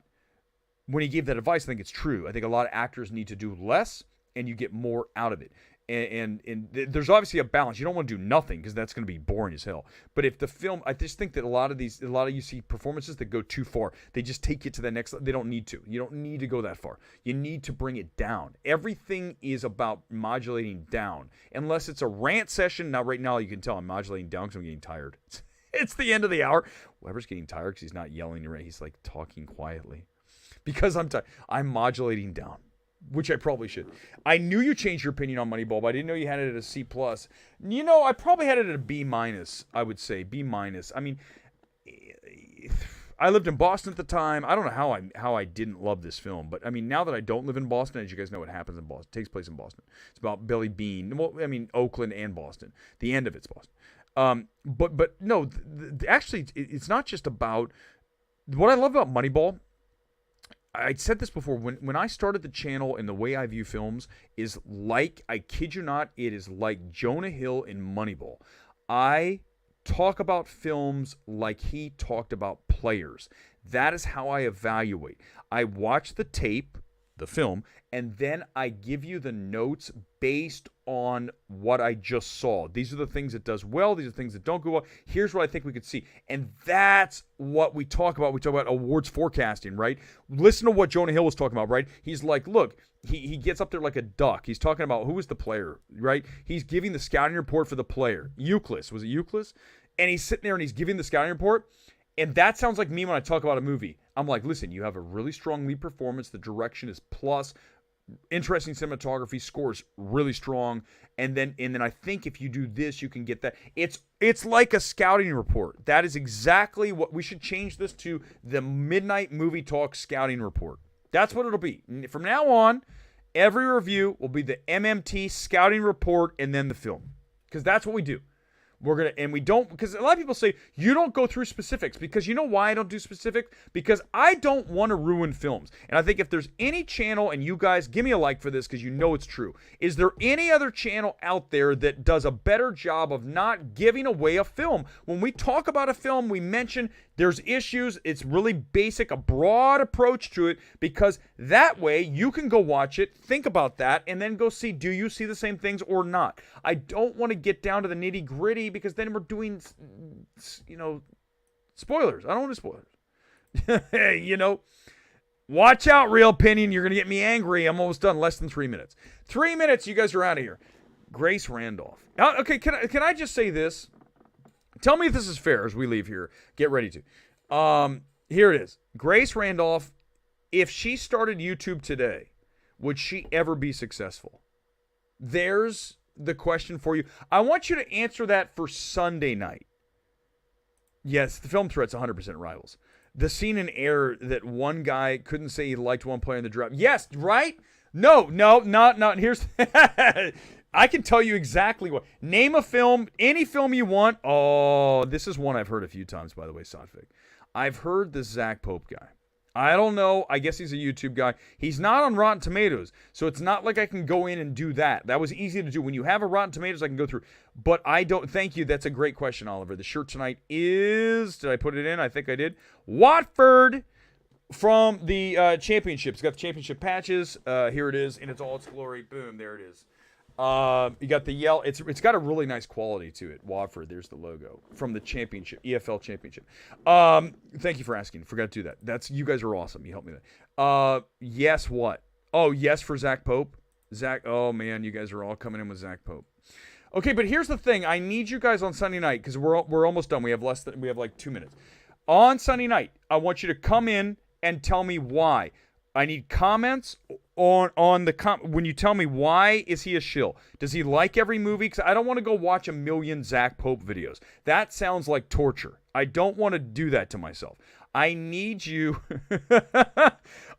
when he gave that advice, I think it's true. I think a lot of actors need to do less and you get more out of it. And there's obviously a balance. You don't want to do nothing because that's going to be boring as hell. But if the film, I just think that a lot of you see performances that go too far. They just take it to the next level. They don't need to. You don't need to go that far. You need to bring it down. Everything is about modulating down. Unless it's a rant session. Now, right now, you can tell I'm modulating down because I'm getting tired. It's the end of the hour. Weber's getting tired because he's not yelling. He's like talking quietly. Because I'm tired. I'm modulating down, which I probably should. I knew you changed your opinion on Moneyball, but I didn't know you had it at a C+. I probably had it at a B-, I would say. B-. I mean, I lived in Boston at the time. I don't know how I didn't love this film. But, I mean, now that I don't live in Boston, as you guys know what happens in Boston. It takes place in Boston. It's about Billy Bean. Well, I mean, Oakland and Boston. The end of it's Boston. But no, actually, it's not just about what I love about Moneyball. I said this before. When I started the channel and the way I view films is like, I kid you not, it is like Jonah Hill in Moneyball. I talk about films like he talked about players. That is how I evaluate. I watch the tape, the film, and then I give you the notes based on what I just saw. These are the things it does well. These are the things that don't go well. Here's what I think we could see. And that's what we talk about. We talk about awards forecasting, right? Listen to what Jonah Hill was talking about, right? He's like, look, he gets up there like a duck. He's talking about who was the player, right? He's giving the scouting report for the player. Euclid. Was it Euclid? And he's sitting there and he's giving the scouting report. And that sounds like me when I talk about a movie. I'm like, listen, you have a really strong lead performance. The direction is plus. Interesting cinematography, scores really strong, and then I think if you do this, you can get that. It's like a scouting report. That is exactly what we should change this to, the Midnight Movie Talk scouting report. That's what it'll be. From now on, every review will be the MMT scouting report and then the film, because that's what we do. We don't, because a lot of people say, you don't go through specifics, because you know why I don't do specifics? Because I don't want to ruin films. And I think if there's any channel, and you guys, give me a like for this, because you know it's true. Is there any other channel out there that does a better job of not giving away a film? When we talk about a film, we mention there's issues. It's really basic, a broad approach to it, because that way you can go watch it, think about that, and then go see, do you see the same things or not? I don't want to get down to the nitty gritty, because then we're doing, spoilers. I don't want to spoilers. Watch out, Real Opinion. You're going to get me angry. I'm almost done. Less than 3 minutes. 3 minutes, you guys are out of here. Grace Randolph. Okay, can I just say this? Tell me if this is fair as we leave here. Get ready to. Here it is. Grace Randolph, if she started YouTube today, would she ever be successful? There's the question for you. I want you to answer that for Sunday night. Yes, the film threat's 100% Rivals. The scene in Air that one guy couldn't say he liked one player in the draft. Yes, right? No, not. Here's... I can tell you exactly what. Name a film, any film you want. Oh, this is one I've heard a few times, by the way, Sodvig. I've heard the Zach Pope guy. I don't know. I guess he's a YouTube guy. He's not on Rotten Tomatoes, so it's not like I can go in and do that. That was easy to do. When you have a Rotten Tomatoes, I can go through. But I don't. Thank you. That's a great question, Oliver. The shirt tonight is, did I put it in? I think I did. Watford from the championship. It's got the championship patches. Here it is in its all its glory. Boom, there it is. You got the yell. It's got a really nice quality to it. Watford. There's the logo from the championship, EFL championship. Thank you for asking. Forgot to do that. You guys are awesome. You helped me with that. Yes, what? Oh, yes for Zach Pope. Zach. Oh, man, you guys are all coming in with Zach Pope. Okay, but here's the thing. I need you guys on Sunday night because we're almost done. We have like 2 minutes. On Sunday night, I want you to come in and tell me why. I need comments on the when you tell me why is he a shill. Does he like every movie? Because I don't want to go watch a million Zach Pope videos. That sounds like torture. I don't want to do that to myself. I need you.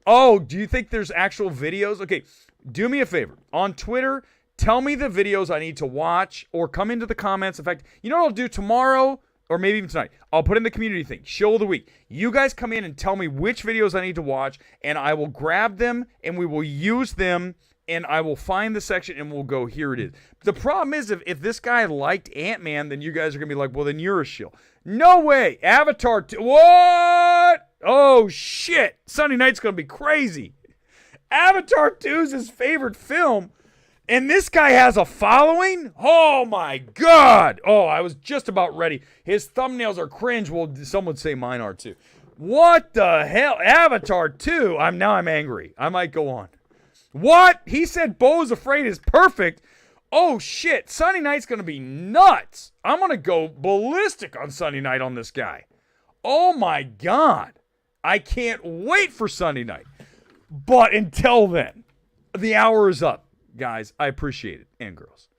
Oh, do you think there's actual videos? Okay, do me a favor. On Twitter, tell me the videos I need to watch or come into the comments. In fact, you know what I'll do tomorrow or maybe even tonight? I'll put in the community thing, show of the week. You guys come in and tell me which videos I need to watch, and I will grab them and we will use them, and I will find the section and we'll go, here it is. The problem is if this guy liked Ant-Man, then you guys are going to be like, well, then you're a shill. No way. Avatar 2. What? Oh, shit. Sunday night's going to be crazy. Avatar 2 is his favorite film. And this guy has a following? Oh, my God. Oh, I was just about ready. His thumbnails are cringe. Well, some would say mine are, too. What the hell? Avatar 2? I'm angry. I might go on. What? He said Beau's Afraid is perfect. Oh, shit. Sunday night's going to be nuts. I'm going to go ballistic on Sunday night on this guy. Oh, my God. I can't wait for Sunday night. But until then, the hour is up. Guys, I appreciate it. And girls.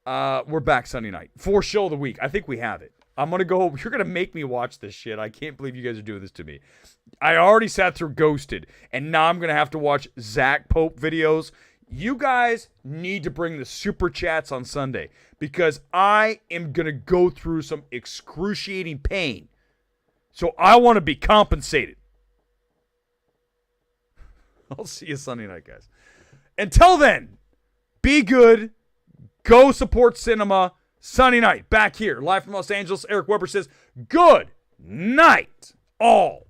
We're back Sunday night. For show of the week. I think we have it. I'm going to go. You're going to make me watch this shit. I can't believe you guys are doing this to me. I already sat through Ghosted. And now I'm going to have to watch Zach Pope videos. You guys need to bring the super chats on Sunday. Because I am going to go through some excruciating pain. So I want to be compensated. I'll see you Sunday night, guys. Until then. Be good. Go support cinema. Sunday night, back here, live from Los Angeles. Erick Weber says, good night, all.